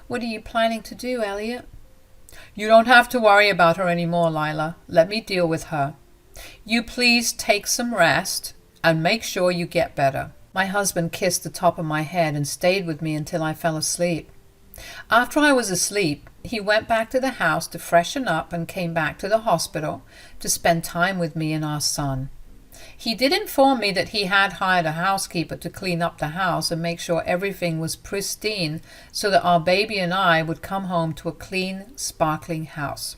"What are you planning to do, Elliot?" "You don't have to worry about her anymore, Lila. Let me deal with her. You please take some rest and make sure you get better." My husband kissed the top of my head and stayed with me until I fell asleep. After I was asleep, he went back to the house to freshen up and came back to the hospital to spend time with me and our son. He did inform me that he had hired a housekeeper to clean up the house and make sure everything was pristine so that our baby and I would come home to a clean, sparkling house.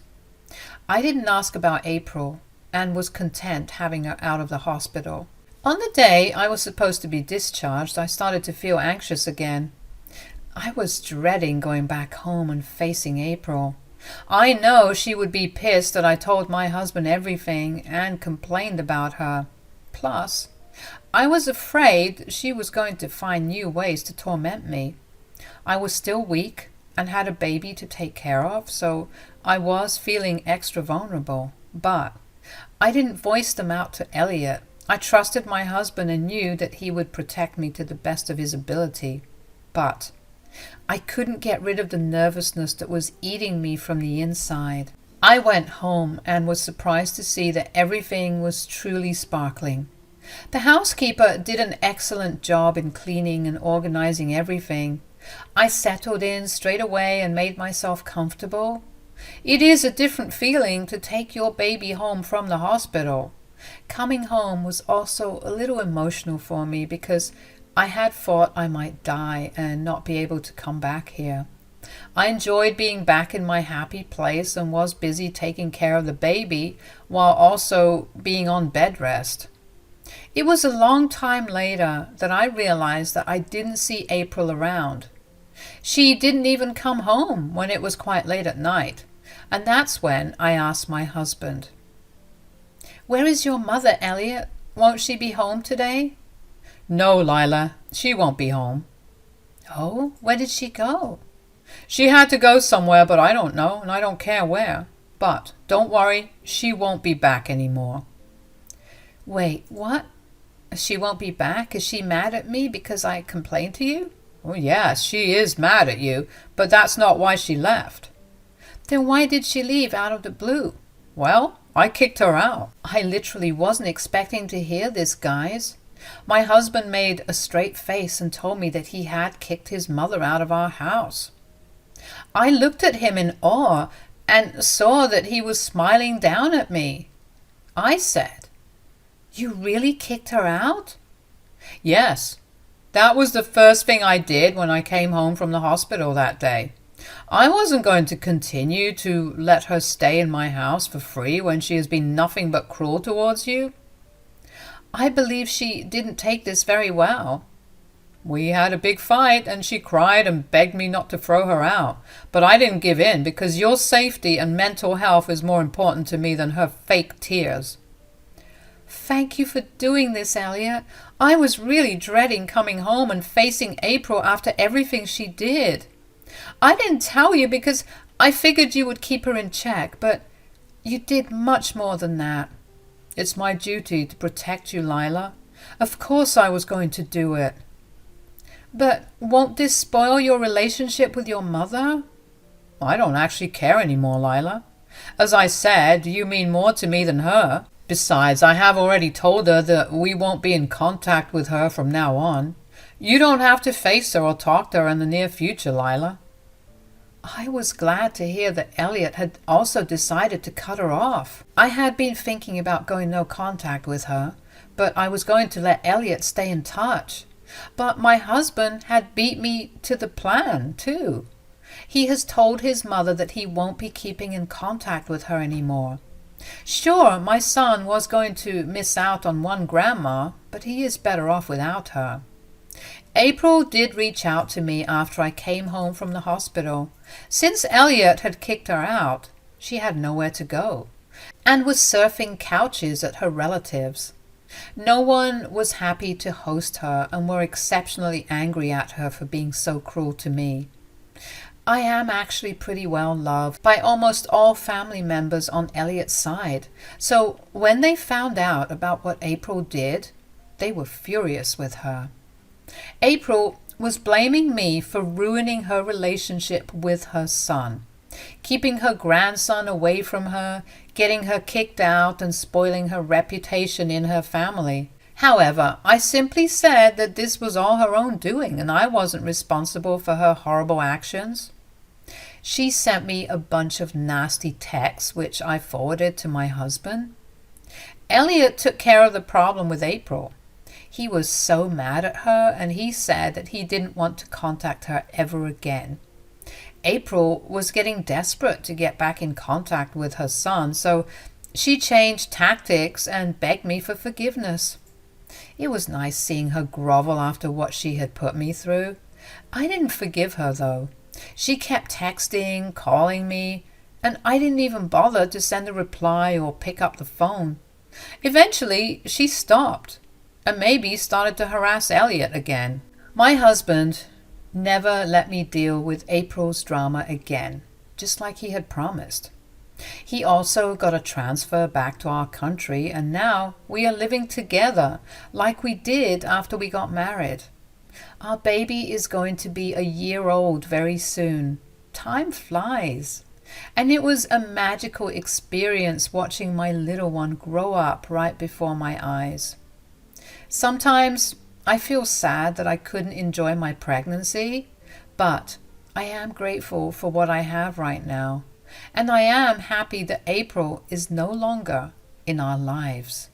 I didn't ask about April and was content having her out of the hospital. On the day I was supposed to be discharged, I started to feel anxious again. I was dreading going back home and facing April. I know she would be pissed that I told my husband everything and complained about her. Plus, I was afraid she was going to find new ways to torment me. I was still weak and had a baby to take care of, so I was feeling extra vulnerable. But I didn't voice them out to Elliot. I trusted my husband and knew that he would protect me to the best of his ability. But I couldn't get rid of the nervousness that was eating me from the inside. I went home and was surprised to see that everything was truly sparkling. The housekeeper did an excellent job in cleaning and organizing everything. I settled in straight away and made myself comfortable. It is a different feeling to take your baby home from the hospital. Coming home was also a little emotional for me because I had thought I might die and not be able to come back here. I enjoyed being back in my happy place and was busy taking care of the baby while also being on bed rest. It was a long time later that I realized that I didn't see April around. She didn't even come home when it was quite late at night, and that's when I asked my husband, "Where is your mother, Elliot? Won't she be home today?" "No, Lila, she won't be home." "Oh, where did she go?" "She had to go somewhere, but I don't know, and I don't care where. But don't worry, she won't be back anymore." "Wait, what? She won't be back? Is she mad at me because I complained to you?" "Oh, yes, she is mad at you, but that's not why she left." "Then why did she leave out of the blue?" "Well, I kicked her out." I literally wasn't expecting to hear this, guys. My husband made a straight face and told me that he had kicked his mother out of our house. I looked at him in awe and saw that he was smiling down at me. I said, "You really kicked her out?" "Yes, that was the first thing I did when I came home from the hospital that day. I wasn't going to continue to let her stay in my house for free when she has been nothing but cruel towards you." I believe she didn't take this very well. "We had a big fight and she cried and begged me not to throw her out, but I didn't give in because your safety and mental health is more important to me than her fake tears." Thank you for doing this, Elliot. I was really dreading coming home and facing April after everything she did. I didn't tell you because I figured you would keep her in check, but you did much more than that. It's my duty to protect you, Lila. Of course I was going to do it. But won't this spoil your relationship with your mother? I don't actually care anymore, Lila. As I said, you mean more to me than her. Besides, I have already told her that we won't be in contact with her from now on. You don't have to face her or talk to her in the near future, Lila. I was glad to hear that Elliot had also decided to cut her off. I had been thinking about going no contact with her, but I was going to let Elliot stay in touch. But my husband had beat me to the plan, too. He has told his mother that he won't be keeping in contact with her anymore. Sure, my son was going to miss out on one grandma, but he is better off without her. April did reach out to me after I came home from the hospital. Since Elliot had kicked her out, she had nowhere to go, and was surfing couches at her relatives. No one was happy to host her and were exceptionally angry at her for being so cruel to me. I am actually pretty well loved by almost all family members on Elliot's side, so when they found out about what April did, they were furious with her. April was blaming me for ruining her relationship with her son, keeping her grandson away from her, getting her kicked out, and spoiling her reputation in her family. However, I simply said that this was all her own doing and I wasn't responsible for her horrible actions. She sent me a bunch of nasty texts, which I forwarded to my husband. Elliot took care of the problem with April. He was so mad at her, and he said that he didn't want to contact her ever again. April was getting desperate to get back in contact with her son, so she changed tactics and begged me for forgiveness. It was nice seeing her grovel after what she had put me through. I didn't forgive her, though. She kept texting, calling me, and I didn't even bother to send a reply or pick up the phone. Eventually, she stopped, and maybe started to harass Elliot again. My husband never let me deal with April's drama again, just like he had promised. He also got a transfer back to our country, and now we are living together like we did after we got married. Our baby is going to be a year old very soon. Time flies. And it was a magical experience watching my little one grow up right before my eyes. Sometimes I feel sad that I couldn't enjoy my pregnancy, but I am grateful for what I have right now. And I am happy that April is no longer in our lives.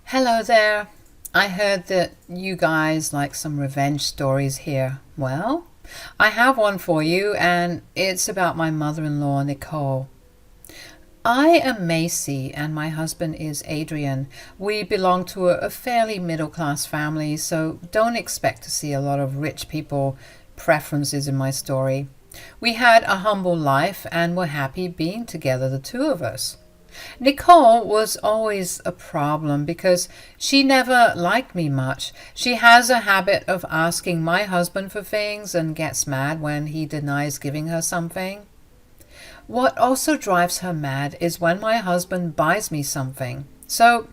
Hello there. I heard that you guys like some revenge stories here. Well, I have one for you, and it's about my mother-in-law, Nicole. I am Macy, and my husband is Adrian. We belong to a fairly middle-class family, so don't expect to see a lot of rich people preferences in my story. We had a humble life and were happy being together, the two of us. Nicole was always a problem because she never liked me much. She has a habit of asking my husband for things and gets mad when he denies giving her something. What also drives her mad is when my husband buys me something. So,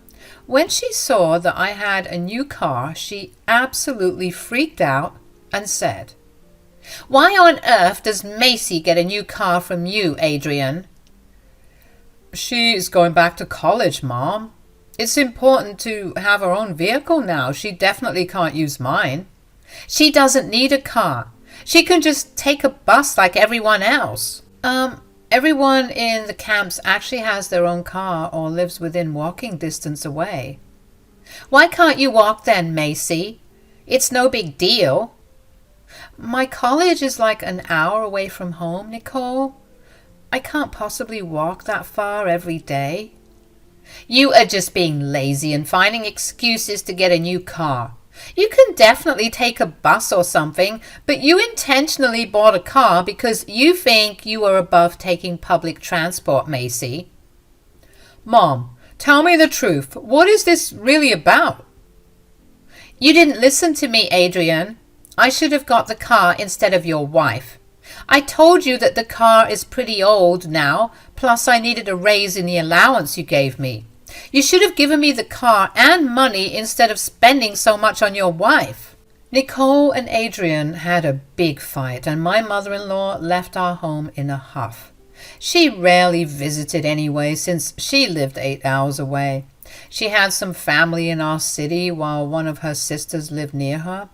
when she saw that I had a new car, she absolutely freaked out and said, "Why on earth does Macy get a new car from you, Adrian?" "She's going back to college, Mom. It's important to have her own vehicle now. She definitely can't use mine." "She doesn't need a car. She can just take a bus like everyone else." Everyone in the camps actually has their own car or lives within walking distance away." "Why can't you walk then, Macy? It's no big deal." "My college is like an hour away from home, Nicole. I can't possibly walk that far every day." "You are just being lazy and finding excuses to get a new car. You can definitely take a bus or something, but you intentionally bought a car because you think you are above taking public transport, Macy." "Mom, tell me the truth. What is this really about?" "You didn't listen to me, Adrian. I should have got the car instead of your wife. I told you that the car is pretty old now, plus I needed a raise in the allowance you gave me. You should have given me the car and money instead of spending so much on your wife." Nicole and Adrian had a big fight, and my mother-in-law left our home in a huff. She rarely visited anyway, since she lived 8 hours away. She had some family in our city while one of her sisters lived near her.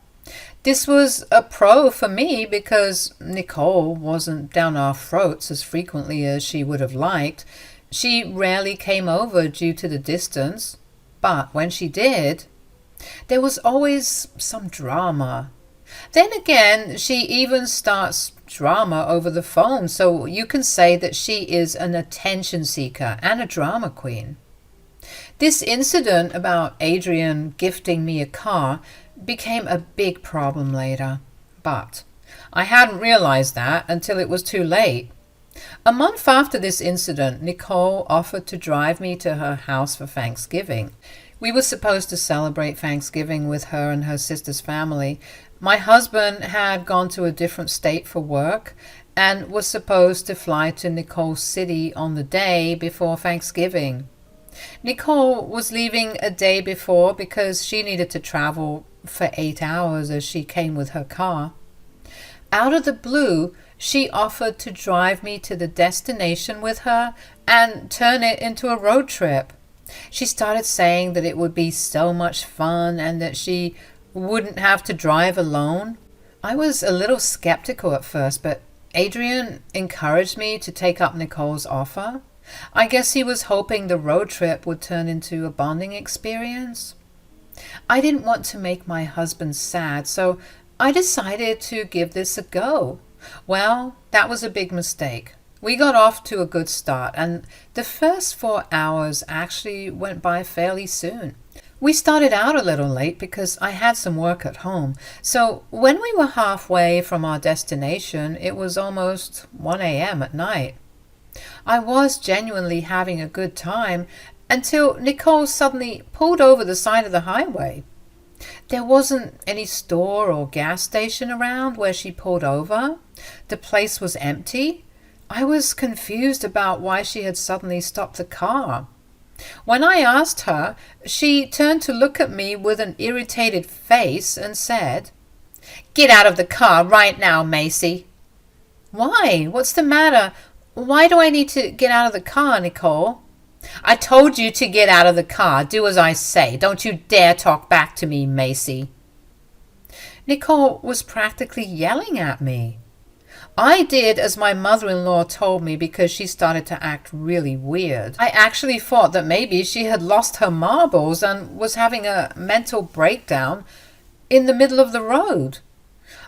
This was a pro for me because Nicole wasn't down our throats as frequently as she would have liked. She rarely came over due to the distance, but when she did, there was always some drama. Then again, she even starts drama over the phone, so you can say that she is an attention seeker and a drama queen. This incident about Adrian gifting me a car became a big problem later, but I hadn't realized that until it was too late. A month after this incident, Nicole offered to drive me to her house for Thanksgiving. We were supposed to celebrate Thanksgiving with her and her sister's family. My husband had gone to a different state for work and was supposed to fly to Nicole City on the day before Thanksgiving. Nicole was leaving a day before because she needed to travel for 8 hours as she came with her car. Out of the blue, she offered to drive me to the destination with her and turn it into a road trip. She started saying that it would be so much fun and that she wouldn't have to drive alone. I was a little skeptical at first, but Adrian encouraged me to take up Nicole's offer. I guess he was hoping the road trip would turn into a bonding experience. I didn't want to make my husband sad, so I decided to give this a go. Well, that was a big mistake. We got off to a good start, and the first 4 hours actually went by fairly soon. We started out a little late because I had some work at home, so when we were halfway from our destination, it was almost 1 a.m. at night. I was genuinely having a good time until Nicole suddenly pulled over the side of the highway. There wasn't any store or gas station around where she pulled over. The place was empty. I was confused about why she had suddenly stopped the car. When I asked her, she turned to look at me with an irritated face and said, "Get out of the car right now, Macy." "Why? What's the matter? Why do I need to get out of the car, Nicole?" "I told you to get out of the car. Do as I say. Don't you dare talk back to me, Macy." Nicole was practically yelling at me. I did as my mother-in-law told me because she started to act really weird. I actually thought that maybe she had lost her marbles and was having a mental breakdown in the middle of the road.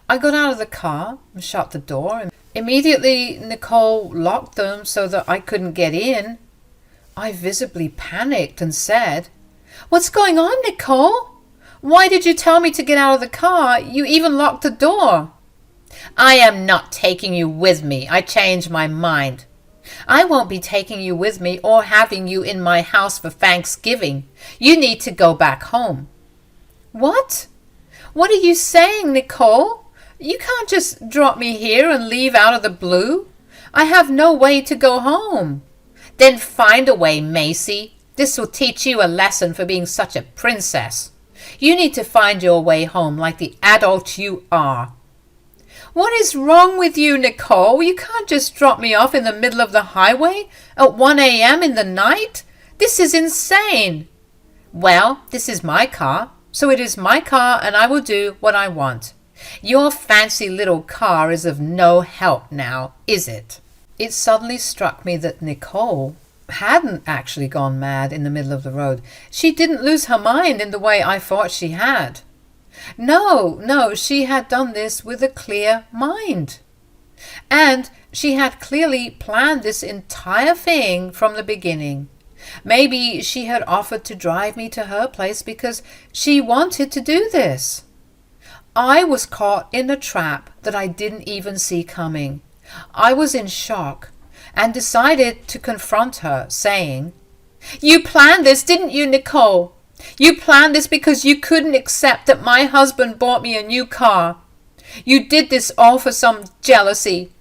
I got out of the car and shut the door, and immediately Nicole locked them so that I couldn't get in. I visibly panicked and said, "What's going on, Nicole? Why did you tell me to get out of the car? You even locked the door." "I am not taking you with me. I changed my mind." "I won't be taking you with me or having you in my house for Thanksgiving. You need to go back home." "What? What are you saying, Nicole? You can't just drop me here and leave out of the blue. I have no way to go home." "Then find a way, Macy. This will teach you a lesson for being such a princess. You need to find your way home like the adult you are." "What is wrong with you, Nicole? You can't just drop me off in the middle of the highway at 1 a.m. in the night. This is insane." "Well, this is my car, so it is my car and I will do what I want. Your fancy little car is of no help now, is it?" It suddenly struck me that Nicole hadn't actually gone mad in the middle of the road. She didn't lose her mind in the way I thought she had. No, she had done this with a clear mind. And she had clearly planned this entire thing from the beginning. Maybe she had offered to drive me to her place because she wanted to do this. I was caught in a trap that I didn't even see coming. I was in shock and decided to confront her, saying, "You planned this, didn't you, Nicole? You planned this because you couldn't accept that my husband bought me a new car. You did this all for some jealousy."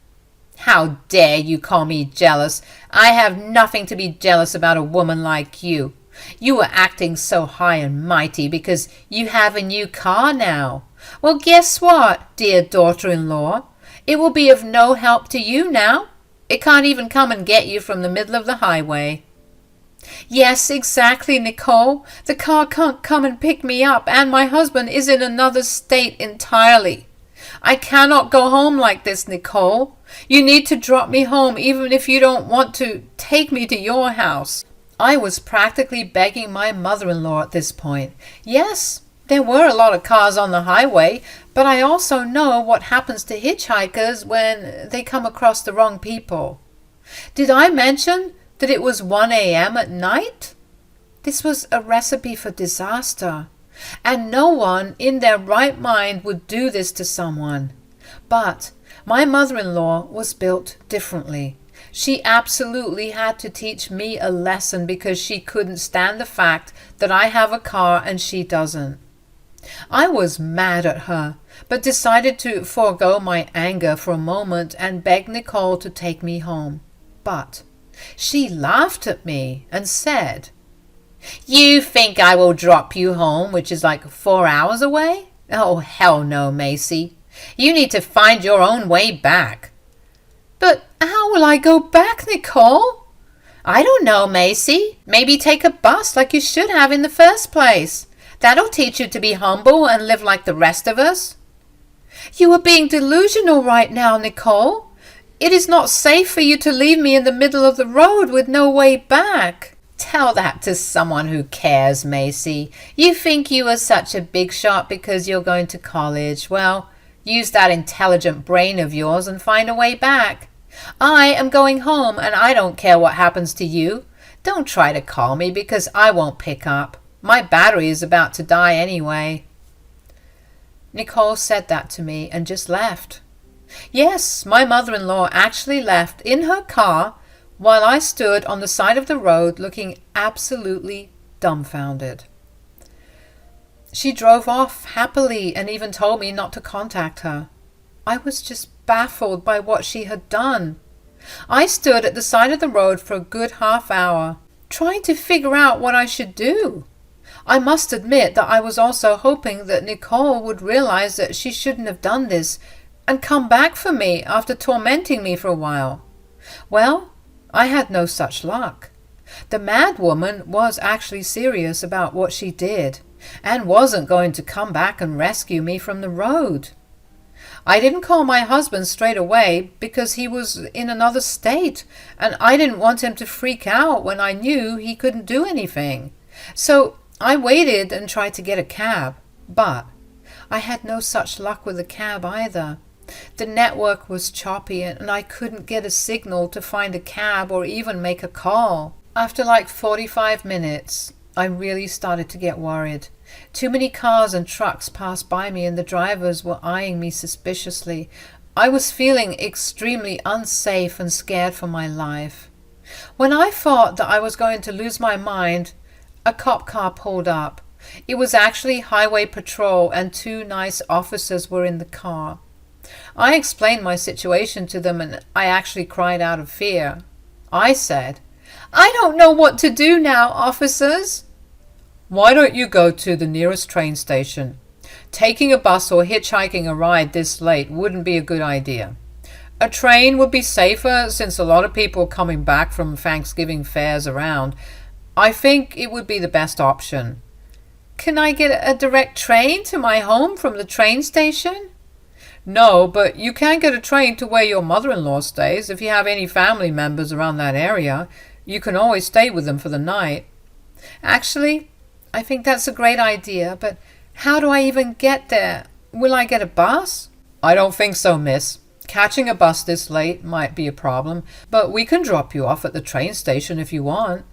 "How dare you call me jealous? I have nothing to be jealous about a woman like you. You were acting so high and mighty because you have a new car now. Well, guess what, dear daughter-in-law? It will be of no help to you now. It can't even come and get you from the middle of the highway." "Yes, exactly, Nicole. The car can't come and pick me up, and my husband is in another state entirely. I cannot go home like this, Nicole. You need to drop me home even if you don't want to take me to your house." I was practically begging my mother-in-law at this point. Yes, there were a lot of cars on the highway, but I also know what happens to hitchhikers when they come across the wrong people. Did I mention that it was 1 a.m. at night? This was a recipe for disaster, and no one in their right mind would do this to someone. But my mother-in-law was built differently. She absolutely had to teach me a lesson because she couldn't stand the fact that I have a car and she doesn't. I was mad at her, but decided to forego my anger for a moment and beg Nicole to take me home. But she laughed at me and said, "You think I will drop you home, which is like 4 hours away? Oh, hell no, Macy. You need to find your own way back." "But how will I go back, Nicole?" "I don't know, Macy. Maybe take a bus like you should have in the first place. That'll teach you to be humble and live like the rest of us." "You are being delusional right now, Nicole. It is not safe for you to leave me in the middle of the road with no way back." "Tell that to someone who cares, Macy. You think you are such a big shot because you're going to college. Well, use that intelligent brain of yours and find a way back. I am going home and I don't care what happens to you. Don't try to call me because I won't pick up. My battery is about to die anyway." Nicole said that to me and just left. Yes, my mother-in-law actually left in her car while I stood on the side of the road looking absolutely dumbfounded. She drove off happily and even told me not to contact her. I was just baffled by what she had done. I stood at the side of the road for a good half hour, trying to figure out what I should do. I must admit that I was also hoping that Nicole would realize that she shouldn't have done this and come back for me after tormenting me for a while. Well, I had no such luck. The mad woman was actually serious about what she did and wasn't going to come back and rescue me from the road. I didn't call my husband straight away because he was in another state, and I didn't want him to freak out when I knew he couldn't do anything. So I waited and tried to get a cab, but I had no such luck with the cab either. The network was choppy and I couldn't get a signal to find a cab or even make a call. After like 45 minutes, I really started to get worried. Too many cars and trucks passed by me and the drivers were eyeing me suspiciously. I was feeling extremely unsafe and scared for my life. When I thought that I was going to lose my mind, a cop car pulled up. It was actually highway patrol and two nice officers were in the car. I explained my situation to them and I actually cried out of fear. I said, "I don't know what to do now, officers." Why don't you go to the nearest train station? Taking a bus or hitchhiking a ride this late wouldn't be a good idea. A train would be safer since a lot of people are coming back from Thanksgiving fairs around. I think it would be the best option. Can I get a direct train to my home from the train station? No, but you can get a train to where your mother-in-law stays. If you have any family members around that area, you can always stay with them for the night. Actually, I think that's a great idea, but how do I even get there? Will I get a bus? I don't think so, miss. Catching a bus this late might be a problem, but we can drop you off at the train station if you want.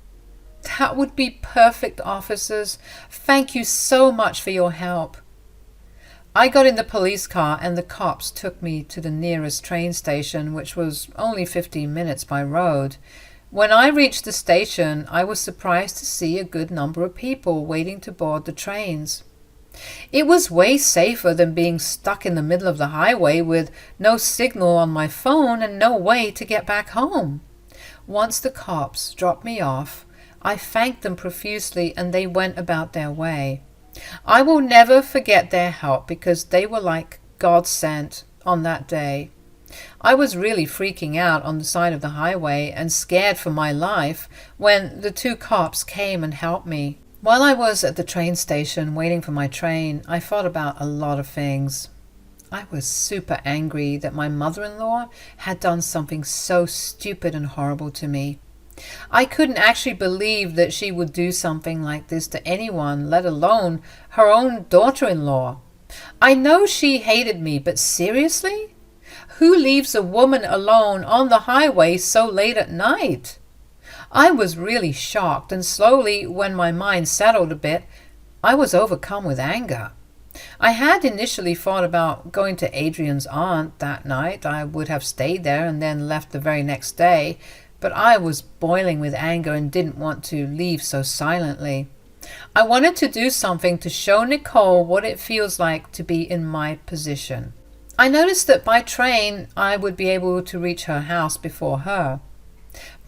That would be perfect, officers. Thank you so much for your help. I got in the police car and the cops took me to the nearest train station, which was only 15 minutes by road. When I reached the station, I was surprised to see a good number of people waiting to board the trains. It was way safer than being stuck in the middle of the highway with no signal on my phone and no way to get back home. Once the cops dropped me off, I thanked them profusely and they went about their way. I will never forget their help because they were like God sent on that day. I was really freaking out on the side of the highway and scared for my life when the two cops came and helped me. While I was at the train station waiting for my train, I thought about a lot of things. I was super angry that my mother-in-law had done something so stupid and horrible to me. I couldn't actually believe that she would do something like this to anyone, let alone her own daughter-in-law. I know she hated me, but seriously? Who leaves a woman alone on the highway so late at night? I was really shocked, and slowly, when my mind settled a bit, I was overcome with anger. I had initially thought about going to Adrian's aunt that night. I would have stayed there and then left the very next day, but I was boiling with anger and didn't want to leave so silently. I wanted to do something to show Nicole what it feels like to be in my position. I noticed that by train I would be able to reach her house before her.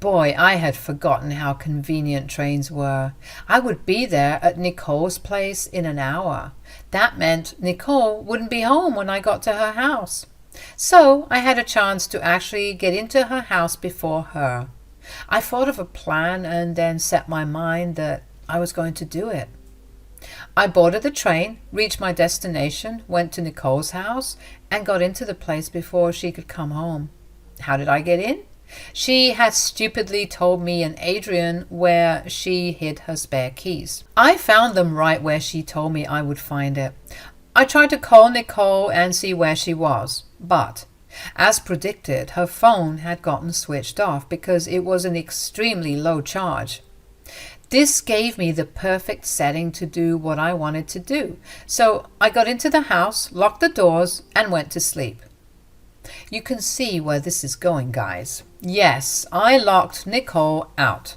Boy, I had forgotten how convenient trains were. I would be there at Nicole's place in an hour. That meant Nicole wouldn't be home when I got to her house. So I had a chance to actually get into her house before her. I thought of a plan and then set my mind that I was going to do it. I boarded the train, reached my destination, went to Nicole's house, and got into the place before she could come home. How did I get in? She had stupidly told me and Adrian where she hid her spare keys. I found them right where she told me I would find it. I tried to call Nicole and see where she was, but as predicted, her phone had gotten switched off because it was an extremely low charge. This gave me the perfect setting to do what I wanted to do. So I got into the house, locked the doors, and went to sleep. You can see where this is going, guys. Yes, I locked Nicole out.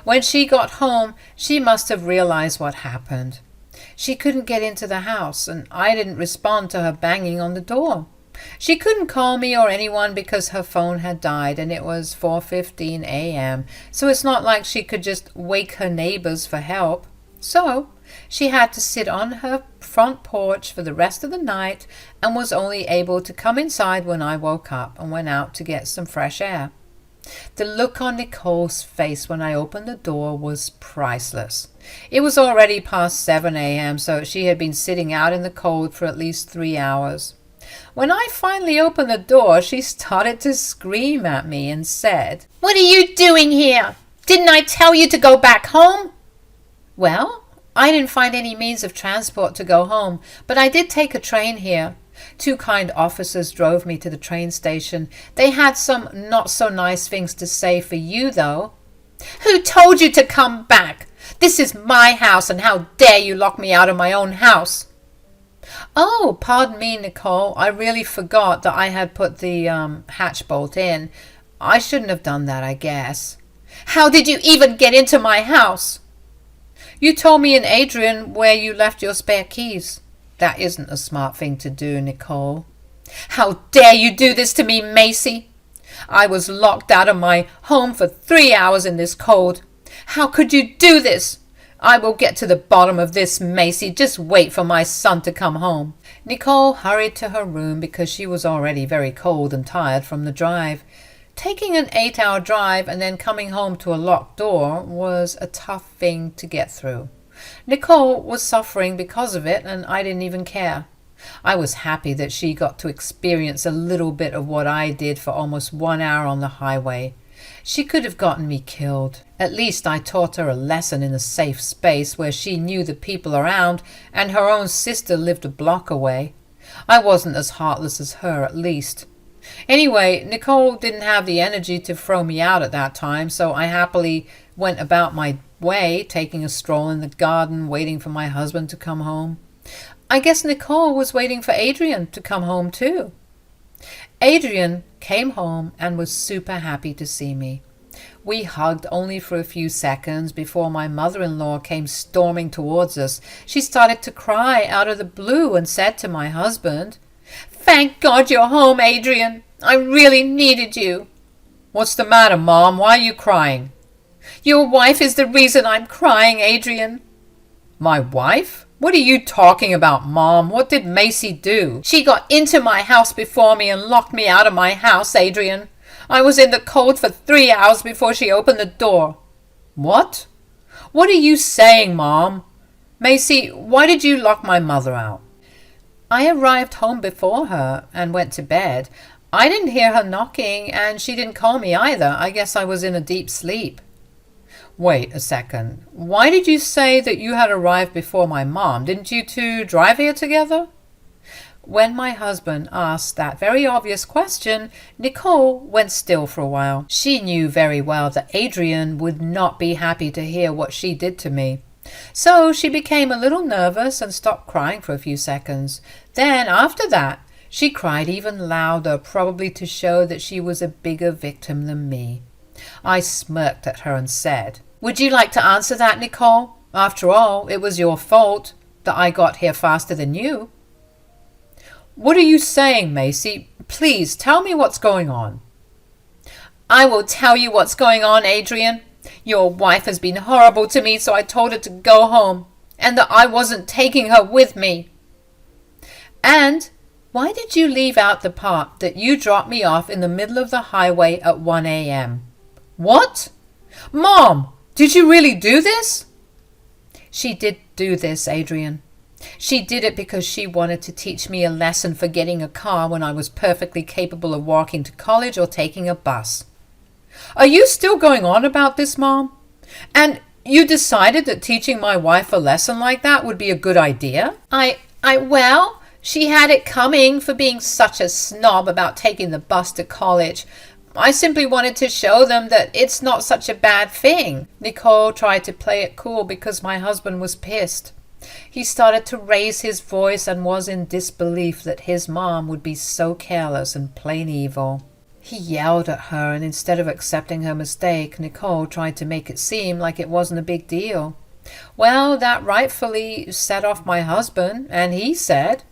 When she got home, she must have realized what happened. She couldn't get into the house, and I didn't respond to her banging on the door. She couldn't call me or anyone because her phone had died and it was 4:15 a.m., so it's not like she could just wake her neighbors for help. So she had to sit on her front porch for the rest of the night and was only able to come inside when I woke up and went out to get some fresh air. The look on Nicole's face when I opened the door was priceless. It was already past 7 a.m., so she had been sitting out in the cold for at least 3 hours. When I finally opened the door, she started to scream at me and said, "What are you doing here? Didn't I tell you to go back home?" Well, I didn't find any means of transport to go home, but I did take a train here. 2 kind officers drove me to the train station. They had some not so nice things to say for you, though. "Who told you to come back? This is my house, and how dare you lock me out of my own house?" "Oh, pardon me, Nicole. I really forgot that I had put the hatch bolt in. I shouldn't have done that, I guess." "How did you even get into my house?" "You told me and Adrian where you left your spare keys." "That isn't a smart thing to do, Nicole." "How dare you do this to me, Macy? I was locked out of my home for 3 hours in this cold. How could you do this? I will get to the bottom of this, Macy. Just wait for my son to come home." Nicole hurried to her room because she was already very cold and tired from the drive. Taking an 8-hour drive and then coming home to a locked door was a tough thing to get through. Nicole was suffering because of it, and I didn't even care. I was happy that she got to experience a little bit of what I did for almost 1 hour on the highway. She could have gotten me killed. At least I taught her a lesson in a safe space where she knew the people around, and her own sister lived a block away. I wasn't as heartless as her, at least. Anyway, Nicole didn't have the energy to throw me out at that time, so I happily went about my way, taking a stroll in the garden, waiting for my husband to come home. I guess Nicole was waiting for Adrian to come home too. Adrian came home and was super happy to see me. We hugged only for a few seconds before my mother-in-law came storming towards us. She started to cry out of the blue and said to my husband, "Thank God you're home, Adrian. I really needed you." "What's the matter, Mom? Why are you crying?" "Your wife is the reason I'm crying, Adrian." "My wife? What are you talking about, Mom? What did Macy do?" "She got into my house before me and locked me out of my house, Adrian. I was in the cold for 3 hours before she opened the door." "What? What are you saying, Mom? Macy, why did you lock my mother out?" "I arrived home before her and went to bed. I didn't hear her knocking, and she didn't call me either. I guess I was in a deep sleep." "Wait a second. Why did you say that you had arrived before my mom? Didn't you two drive here together?" When my husband asked that very obvious question, Nicole went still for a while. She knew very well that Adrian would not be happy to hear what she did to me. So she became a little nervous and stopped crying for a few seconds. Then, after that, she cried even louder, probably to show that she was a bigger victim than me. I smirked at her and said, "Would you like to answer that, Nicole? After all, it was your fault that I got here faster than you." "What are you saying, Macy? Please tell me what's going on." "I will tell you what's going on, Adrian. Your wife has been horrible to me, so I told her to go home, and that I wasn't taking her with me." "And why did you leave out the part that you dropped me off in the middle of the highway at 1 a.m.? "What? Mom, did you really do this?" "She did do this, Adrian. She did it because she wanted to teach me a lesson for getting a car when I was perfectly capable of walking to college or taking a bus." "Are you still going on about this, Mom? And you decided that teaching my wife a lesson like that would be a good idea?" Well, she had it coming for being such a snob about taking the bus to college. I simply wanted to show them that it's not such a bad thing." Nicole tried to play it cool because my husband was pissed. He started to raise his voice and was in disbelief that his mom would be so careless and plain evil. He yelled at her, and instead of accepting her mistake, Nicole tried to make it seem like it wasn't a big deal. Well, that rightfully set off my husband, and he said,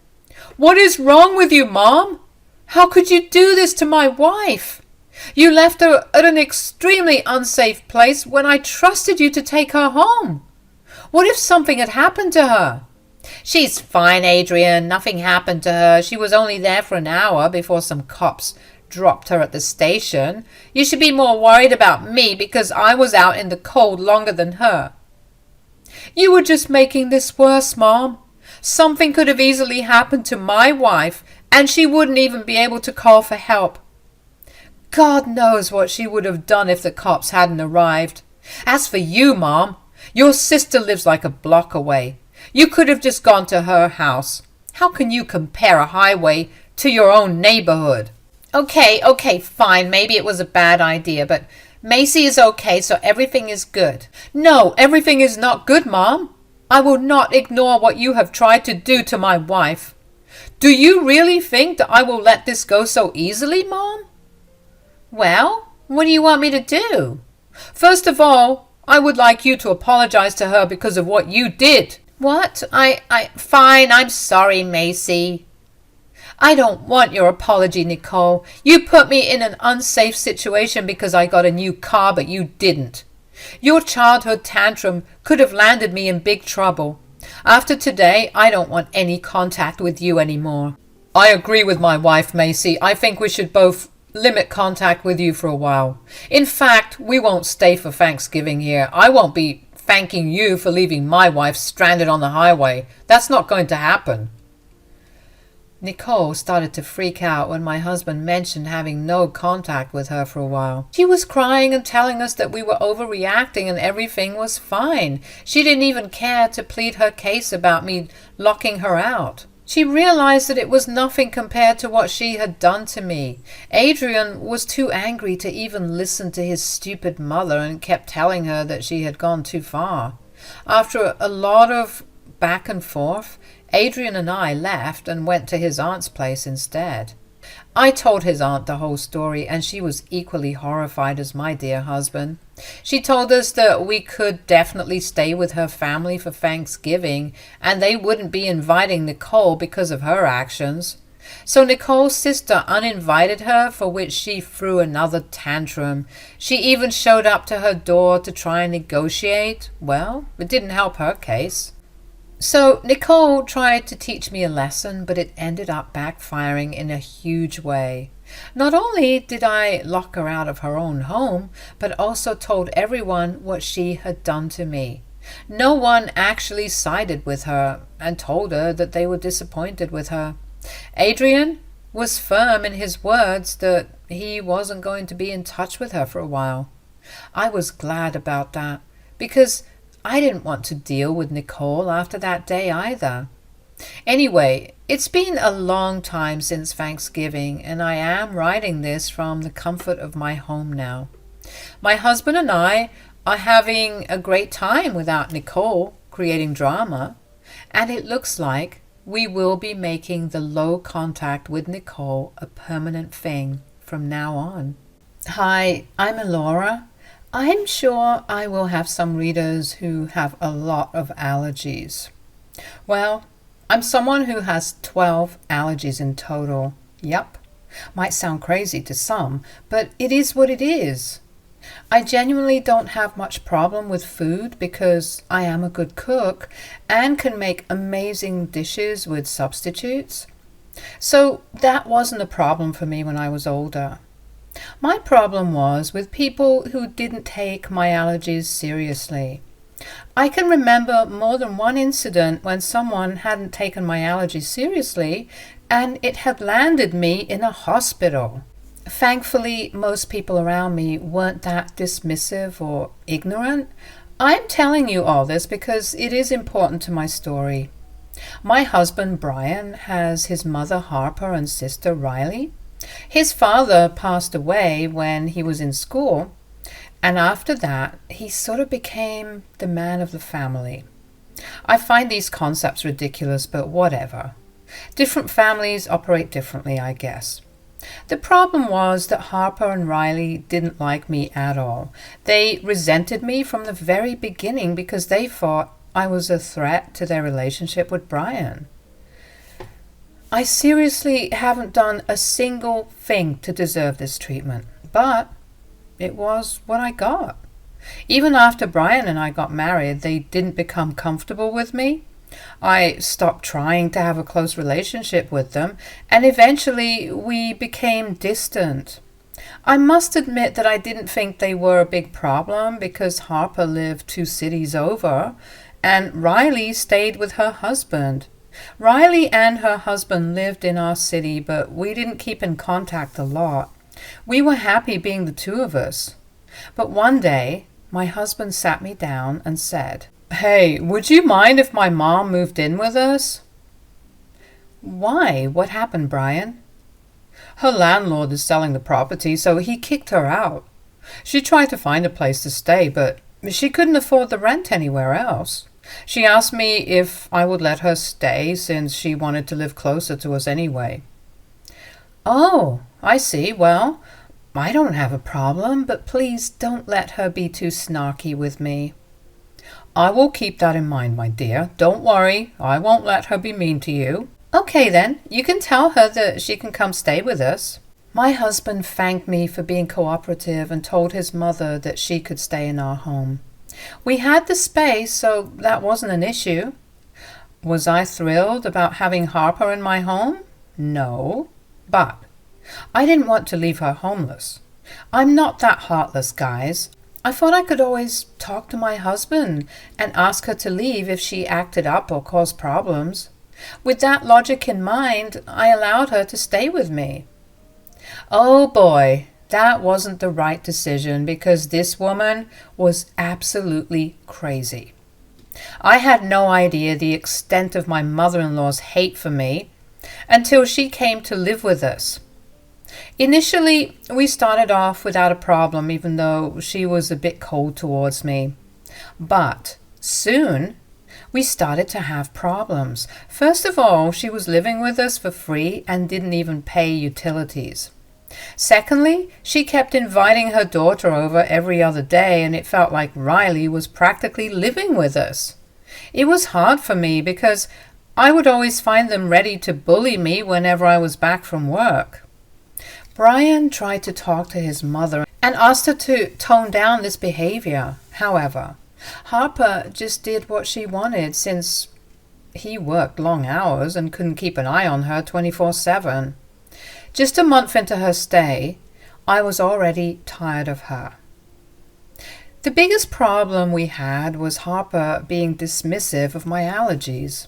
"What is wrong with you, Mom? How could you do this to my wife? You left her at an extremely unsafe place when I trusted you to take her home. What if something had happened to her?" "She's fine, Adrian. Nothing happened to her. She was only there for an hour before some cops dropped her at the station. You should be more worried about me because I was out in the cold longer than her." "You were just making this worse, Mom. Something could have easily happened to my wife, and she wouldn't even be able to call for help. God knows what she would have done if the cops hadn't arrived. As for you, Mom, your sister lives like a block away. You could have just gone to her house. How can you compare a highway to your own neighborhood? Okay, fine. Maybe it was a bad idea, but Macy is okay, so everything is good. No, everything is not good, Mom. I will not ignore what you have tried to do to my wife. Do you really think that I will let this go so easily, Mom? Well, what do you want me to do? First of all, I would like you to apologize to her because of what you did. What? Fine, I'm sorry, Macy. I don't want your apology, Nicole. You put me in an unsafe situation because I got a new car, but you didn't. Your childhood tantrum could have landed me in big trouble. After today, I don't want any contact with you anymore. I agree with my wife, Macy. I think we should both limit contact with you for a while. In fact, we won't stay for Thanksgiving here. I won't be thanking you for leaving my wife stranded on the highway. That's not going to happen. Nicole started to freak out when my husband mentioned having no contact with her for a while. She was crying and telling us that we were overreacting and everything was fine. She didn't even care to plead her case about me locking her out. She realized that it was nothing compared to what she had done to me. Adrian was too angry to even listen to his stupid mother and kept telling her that she had gone too far. After a lot of back and forth, Adrian and I left and went to his aunt's place instead. I told his aunt the whole story, and she was equally horrified as my dear husband. She told us that we could definitely stay with her family for Thanksgiving, and they wouldn't be inviting Nicole because of her actions. So Nicole's sister uninvited her, for which she threw another tantrum. She even showed up to her door to try and negotiate. Well, it didn't help her case. So Nicole tried to teach me a lesson, but it ended up backfiring in a huge way. Not only did I lock her out of her own home, but also told everyone what she had done to me. No one actually sided with her and told her that they were disappointed with her. Adrian was firm in his words that he wasn't going to be in touch with her for a while. I was glad about that, because I didn't want to deal with Nicole after that day either. Anyway, it's been a long time since Thanksgiving, and I am writing this from the comfort of my home now. My husband and I are having a great time without Nicole creating drama, and it looks like we will be making the low contact with Nicole a permanent thing from now on. Hi, I'm Elora. I'm sure I will have some readers who have a lot of allergies. Well, I'm someone who has 12 allergies in total. Yup. Might sound crazy to some, but it is what it is. I genuinely don't have much problem with food because I am a good cook and can make amazing dishes with substitutes. So that wasn't a problem for me when I was older. My problem was with people who didn't take my allergies seriously. I can remember more than one incident when someone hadn't taken my allergies seriously and it had landed me in a hospital. Thankfully, most people around me weren't that dismissive or ignorant. I'm telling you all this because it is important to my story. My husband Brian has his mother Harper and sister Riley. His father passed away when he was in school, and after that he sort of became the man of the family. I find these concepts ridiculous, but whatever. Different families operate differently, I guess. The problem was that Harper and Riley didn't like me at all. They resented me from the very beginning because they thought I was a threat to their relationship with Brian. I seriously haven't done a single thing to deserve this treatment, but it was what I got. Even after Brian and I got married, they didn't become comfortable with me. I stopped trying to have a close relationship with them, and eventually we became distant. I must admit that I didn't think they were a big problem because Harper lived 2 cities over, and Riley stayed with her husband. Riley and her husband lived in our city, but we didn't keep in contact a lot. We were happy being the two of us. But one day, my husband sat me down and said, "Hey, would you mind if my mom moved in with us?" "Why? What happened, Brian?" "Her landlord is selling the property, so he kicked her out. She tried to find a place to stay, but she couldn't afford the rent anywhere else. She asked me if I would let her stay since she wanted to live closer to us anyway." "Oh, I see. Well, I don't have a problem, but please don't let her be too snarky with me." "I will keep that in mind, my dear. Don't worry. I won't let her be mean to you." "Okay then, you can tell her that she can come stay with us." My husband thanked me for being cooperative and told his mother that she could stay in our home. We had the space, so that wasn't an issue. Was I thrilled about having Harper in my home? No, but I didn't want to leave her homeless. I'm not that heartless, guys. I thought I could always talk to my husband and ask her to leave if she acted up or caused problems. With that logic in mind, I allowed her to stay with me. Oh boy, that wasn't the right decision because this woman was absolutely crazy. I had no idea the extent of my mother-in-law's hate for me until she came to live with us. Initially, we started off without a problem, even though she was a bit cold towards me. But soon, we started to have problems. First of all, she was living with us for free and didn't even pay utilities. Secondly, she kept inviting her daughter over every other day, and it felt like Riley was practically living with us. It was hard for me because I would always find them ready to bully me whenever I was back from work. Brian tried to talk to his mother and asked her to tone down this behavior. However, Harper just did what she wanted since he worked long hours and couldn't keep an eye on her 24/7. Just a month into her stay, I was already tired of her. The biggest problem we had was Harper being dismissive of my allergies.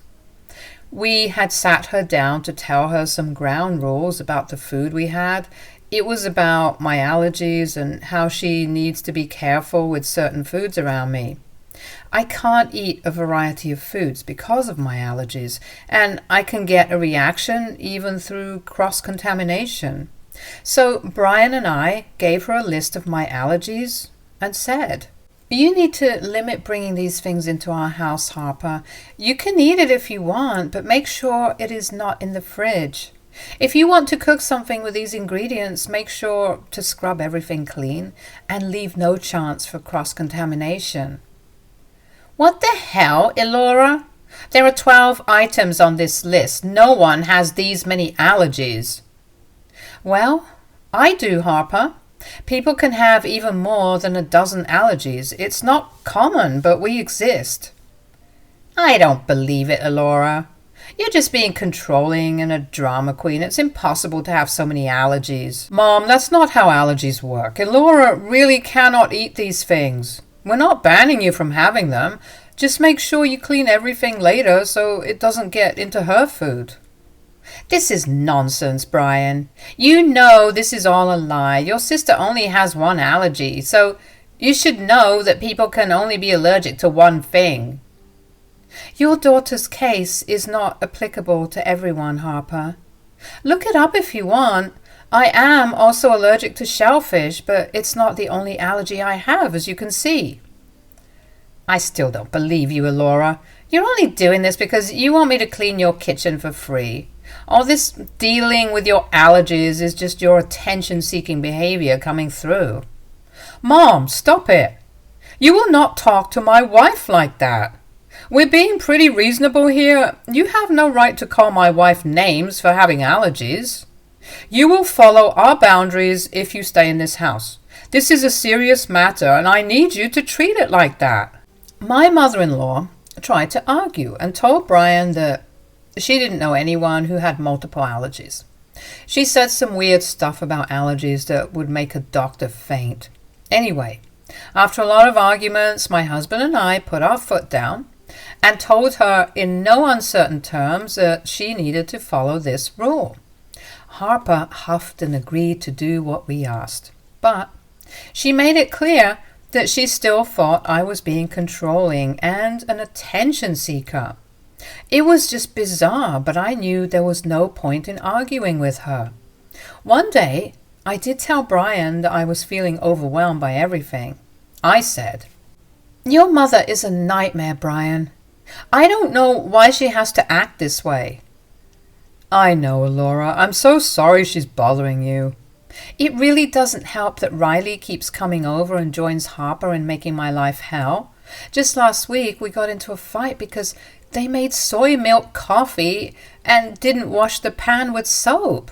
We had sat her down to tell her some ground rules about the food we had. It was about my allergies and how she needs to be careful with certain foods around me. I can't eat a variety of foods because of my allergies, and I can get a reaction even through cross-contamination. So Brian and I gave her a list of my allergies and said, "You need to limit bringing these things into our house, Harper. You can eat it if you want, but make sure it is not in the fridge. If you want to cook something with these ingredients, make sure to scrub everything clean and leave no chance for cross-contamination." "What the hell, Elora? There are 12 items on this list. No one has these many allergies." "Well, I do, Harper. People can have even more than a dozen allergies. It's not common, but we exist." "I don't believe it, Elora. You're just being controlling and a drama queen. It's impossible to have so many allergies." "Mom, that's not how allergies work. Elora really cannot eat these things. We're not banning you from having them. Just make sure you clean everything later so it doesn't get into her food." "This is nonsense, Brian. You know this is all a lie. Your sister only has one allergy, so you should know that people can only be allergic to one thing." "Your daughter's case is not applicable to everyone, Harper. Look it up if you want. I am also allergic to shellfish, but it's not the only allergy I have, as you can see." "I still don't believe you, Elora. You're only doing this because you want me to clean your kitchen for free. All this dealing with your allergies is just your attention-seeking behavior coming through." "Mom, stop it. You will not talk to my wife like that. We're being pretty reasonable here. You have no right to call my wife names for having allergies. You will follow our boundaries if you stay in this house. This is a serious matter, and I need you to treat it like that." My mother-in-law tried to argue and told Brian that she didn't know anyone who had multiple allergies. She said some weird stuff about allergies that would make a doctor faint. Anyway, after a lot of arguments, my husband and I put our foot down and told her in no uncertain terms that she needed to follow this rule. Harper huffed and agreed to do what we asked, but she made it clear that she still thought I was being controlling and an attention seeker. It was just bizarre, but I knew there was no point in arguing with her. One day, I did tell Brian that I was feeling overwhelmed by everything. I said, "Your mother is a nightmare, Brian. I don't know why she has to act this way." "I know, Laura. I'm so sorry she's bothering you." It really doesn't help that Riley keeps coming over and joins Harper in making my life hell. Just last week we got into a fight because they made soy milk coffee and didn't wash the pan with soap.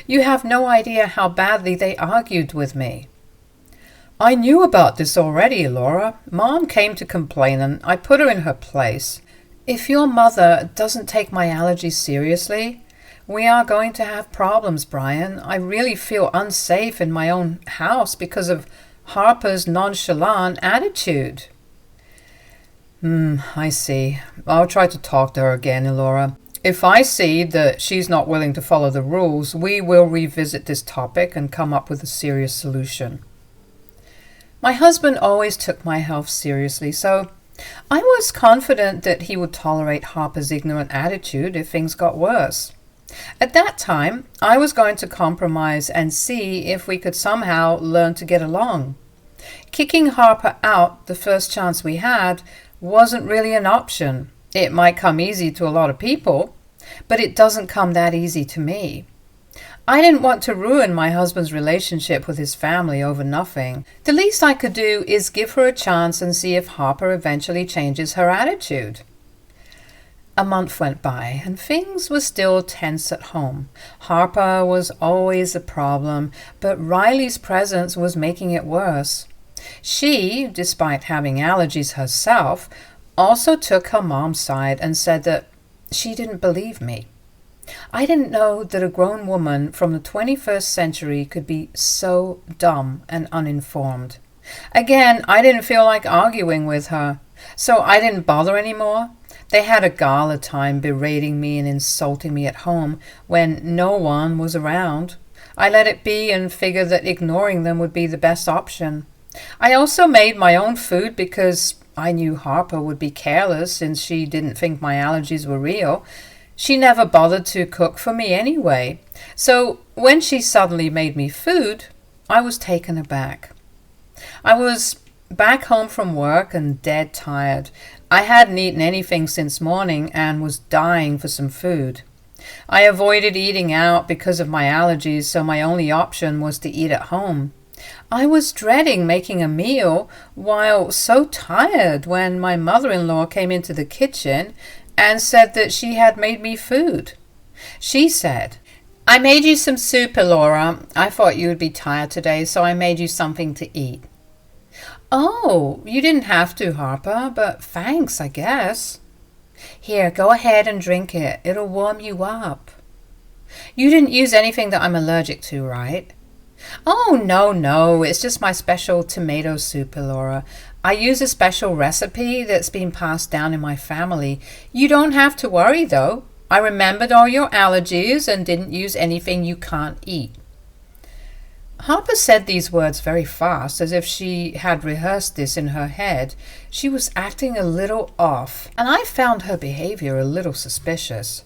You have no idea how badly they argued with me. "I knew about this already, Laura. Mom came to complain and I put her in her place. If your mother doesn't take my allergies seriously, we are going to have problems, Brian. I really feel unsafe in my own house because of Harper's nonchalant attitude." I see. I'll try to talk to her again, Laura. If I see that she's not willing to follow the rules, we will revisit this topic and come up with a serious solution. My husband always took my health seriously, so I was confident that he would tolerate Harper's ignorant attitude if things got worse. At that time, I was going to compromise and see if we could somehow learn to get along. Kicking Harper out the first chance we had wasn't really an option. It might come easy to a lot of people, but it doesn't come that easy to me. I didn't want to ruin my husband's relationship with his family over nothing. The least I could do is give her a chance and see if Harper eventually changes her attitude. A month went by, and things were still tense at home. Harper was always a problem, but Riley's presence was making it worse. She, despite having allergies herself, also took her mom's side and said that she didn't believe me. I didn't know that a grown woman from the 21st century could be so dumb and uninformed. Again, I didn't feel like arguing with her, so I didn't bother anymore. They had a gala time berating me and insulting me at home when no one was around. I let it be and figured that ignoring them would be the best option. I also made my own food because I knew Harper would be careless since she didn't think my allergies were real. She never bothered to cook for me anyway. So when she suddenly made me food, I was taken aback. I was back home from work and dead tired. I hadn't eaten anything since morning and was dying for some food. I avoided eating out because of my allergies, so my only option was to eat at home. I was dreading making a meal while so tired when my mother-in-law came into the kitchen and said that she had made me food. She said, "I made you some soup, Laura. I thought you would be tired today, so I made you something to eat." "Oh, you didn't have to, Harper, but thanks, I guess." "Here, go ahead and drink it. It'll warm you up." "You didn't use anything that I'm allergic to, right?" "Oh, no, it's just my special tomato soup, Laura. I use a special recipe that's been passed down in my family. You don't have to worry, though. I remembered all your allergies and didn't use anything you can't eat." Harper said these words very fast, as if she had rehearsed this in her head. She was acting a little off, and I found her behavior a little suspicious.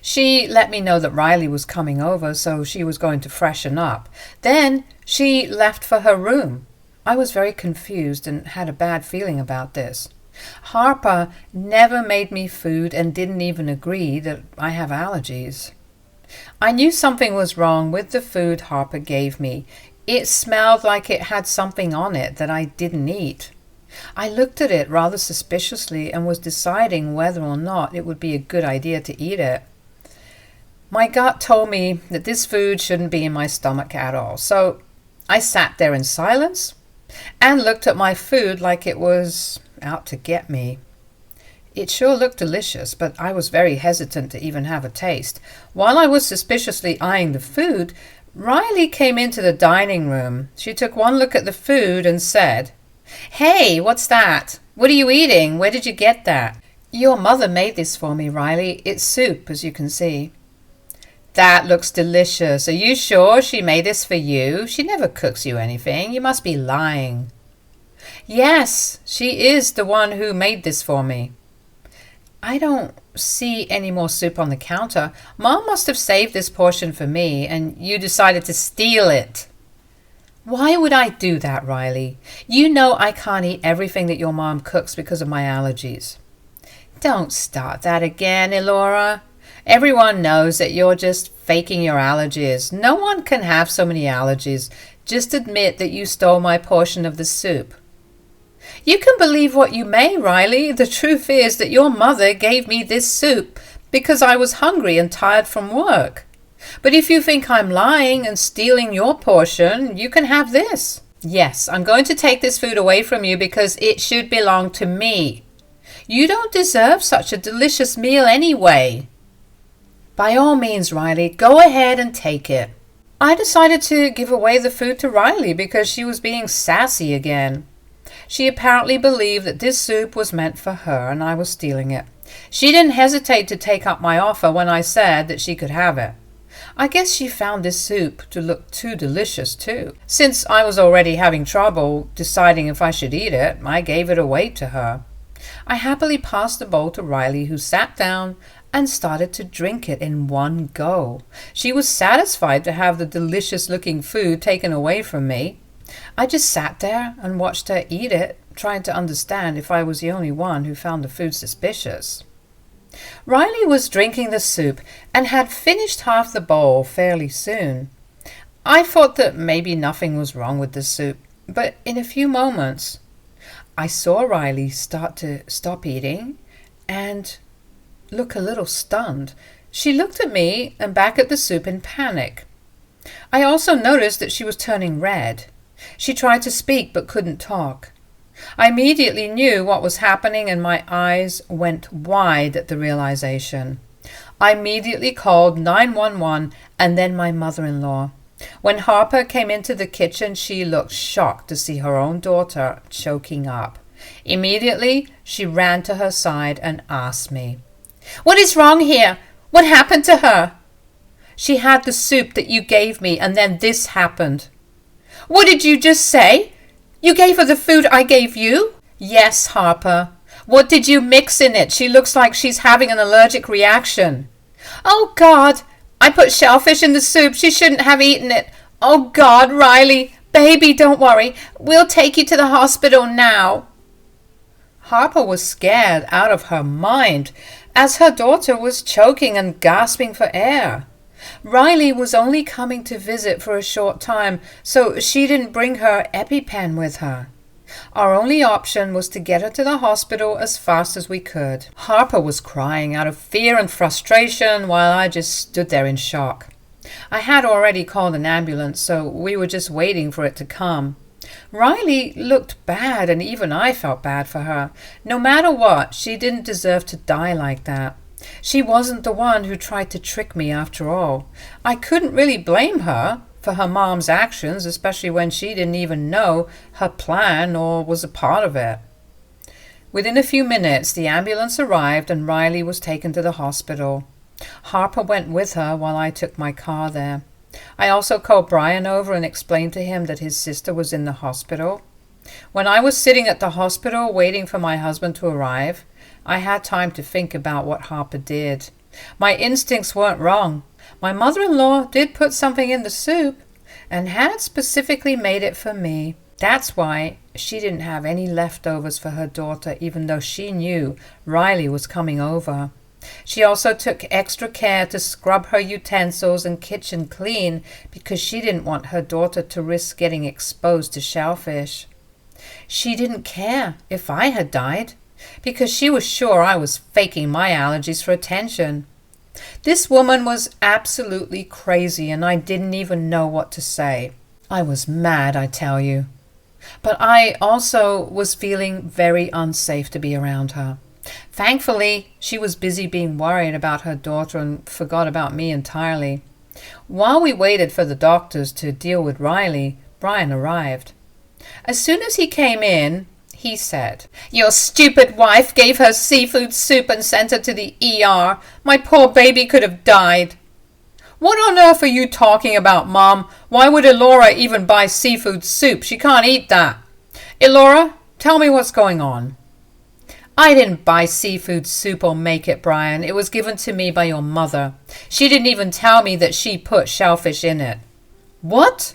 She let me know that Riley was coming over, so she was going to freshen up. Then she left for her room. I was very confused and had a bad feeling about this. Harper never made me food and didn't even agree that I have allergies. I knew something was wrong with the food Harper gave me. It smelled like it had something on it that I didn't eat. I looked at it rather suspiciously and was deciding whether or not it would be a good idea to eat it. My gut told me that this food shouldn't be in my stomach at all, so I sat there in silence and looked at my food like it was out to get me. It sure looked delicious, but I was very hesitant to even have a taste. While I was suspiciously eyeing the food, Riley came into the dining room. She took one look at the food and said, "Hey, what's that? What are you eating? Where did you get that? Your mother made this for me, Riley. It's soup, as you can see. That looks delicious. Are you sure she made this for you? She never cooks you anything. You must be lying. Yes, she is the one who made this for me. I don't see any more soup on the counter. Mom must have saved this portion for me, and you decided to steal it. Why would I do that, Riley? You know I can't eat everything that your mom cooks because of my allergies. Don't start that again, Elora. Everyone knows that you're just faking your allergies. No one can have so many allergies. Just admit that you stole my portion of the soup. You can believe what you may, Riley. The truth is that your mother gave me this soup because I was hungry and tired from work. But if you think I'm lying and stealing your portion, you can have this. Yes, I'm going to take this food away from you because it should belong to me. You don't deserve such a delicious meal anyway. By all means, Riley, go ahead and take it. I decided to give away the food to Riley because she was being sassy again. She apparently believed that this soup was meant for her and I was stealing it. She didn't hesitate to take up my offer when I said that she could have it. I guess she found this soup to look too delicious too. Since I was already having trouble deciding if I should eat it, I gave it away to her. I happily passed the bowl to Riley, who sat down and started to drink it in one go. She was satisfied to have the delicious-looking food taken away from me. I just sat there and watched her eat it, trying to understand if I was the only one who found the food suspicious. Riley was drinking the soup and had finished half the bowl fairly soon. I thought that maybe nothing was wrong with the soup, but in a few moments I saw Riley start to stop eating and look a little stunned. She looked at me and back at the soup in panic. I also noticed that she was turning red. She tried to speak but couldn't talk. I immediately knew what was happening and my eyes went wide at the realization. I immediately called 911 and then my mother-in-law. When Harper came into the kitchen, she looked shocked to see her own daughter choking up. Immediately, she ran to her side and asked me, "What is wrong here? What happened to her?" "She had the soup that you gave me, and then this happened." "What did you just say? You gave her the food I gave you?" "Yes, Harper. What did you mix in it? She looks like she's having an allergic reaction." "Oh, God! I put shellfish in the soup. She shouldn't have eaten it. Oh, God, Riley! Baby, don't worry. We'll take you to the hospital now." Harper was scared out of her mind as her daughter was choking and gasping for air. Riley was only coming to visit for a short time, so she didn't bring her EpiPen with her. Our only option was to get her to the hospital as fast as we could. Harper was crying out of fear and frustration while I just stood there in shock. I had already called an ambulance, so we were just waiting for it to come. Riley looked bad, and even I felt bad for her. No matter what, she didn't deserve to die like that. She wasn't the one who tried to trick me after all. I couldn't really blame her for her mom's actions, especially when she didn't even know her plan or was a part of it. Within a few minutes, the ambulance arrived and Riley was taken to the hospital. Harper went with her while I took my car there. I also called Brian over and explained to him that his sister was in the hospital. When I was sitting at the hospital waiting for my husband to arrive, I had time to think about what Harper did. My instincts weren't wrong. My mother-in-law did put something in the soup and had specifically made it for me. That's why she didn't have any leftovers for her daughter, even though she knew Riley was coming over. She also took extra care to scrub her utensils and kitchen clean because she didn't want her daughter to risk getting exposed to shellfish. She didn't care if I had died because she was sure I was faking my allergies for attention. This woman was absolutely crazy and I didn't even know what to say. I was mad, I tell you. But I also was feeling very unsafe to be around her. Thankfully, she was busy being worried about her daughter and forgot about me entirely. While we waited for the doctors to deal with Riley, Brian arrived. As soon as he came in, He said, "Your stupid wife gave her seafood soup and sent her to the ER. My poor baby could have died." What on earth are you talking about, Mom? Why would Elora even buy seafood soup? She can't eat that. Elora, tell me what's going on. I didn't buy seafood soup or make it, Brian. It was given to me by your mother. She didn't even tell me that she put shellfish in it. What?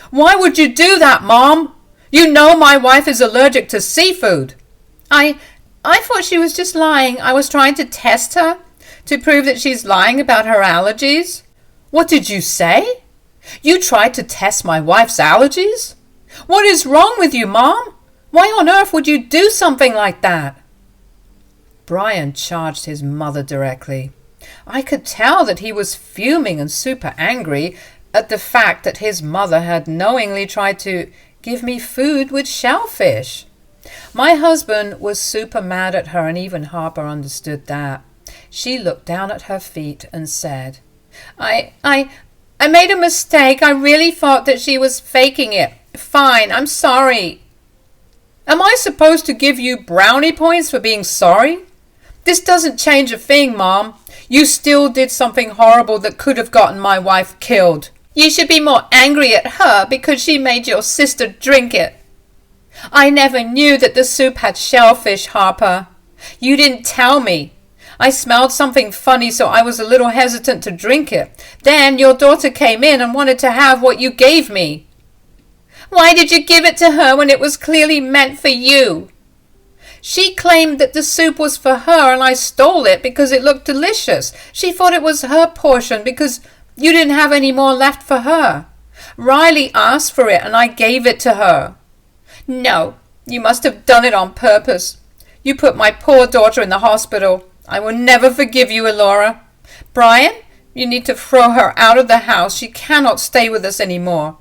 Why would you do that, Mom? You know my wife is allergic to seafood. I thought she was just lying. I was trying to test her to prove that she's lying about her allergies. What did you say? You tried to test my wife's allergies? What is wrong with you, Mom? Why on earth would you do something like that? Brian charged his mother directly. I could tell that he was fuming and super angry at the fact that his mother had knowingly tried to give me food with shellfish. My husband was super mad at her, and even Harper understood that. She looked down at her feet and said, I made a mistake. I really thought that she was faking it. Fine, I'm sorry. Am I supposed to give you brownie points for being sorry? This doesn't change a thing, Mom. You still did something horrible that could have gotten my wife killed. You should be more angry at her because she made your sister drink it. I never knew that the soup had shellfish, Harper. You didn't tell me. I smelled something funny, so I was a little hesitant to drink it. Then your daughter came in and wanted to have what you gave me. Why did you give it to her when it was clearly meant for you? She claimed that the soup was for her and I stole it because it looked delicious. She thought it was her portion because you didn't have any more left for her. Riley asked for it and I gave it to her. No, you must have done it on purpose. You put my poor daughter in the hospital. I will never forgive you, Elora. Brian, you need to throw her out of the house. She cannot stay with us anymore.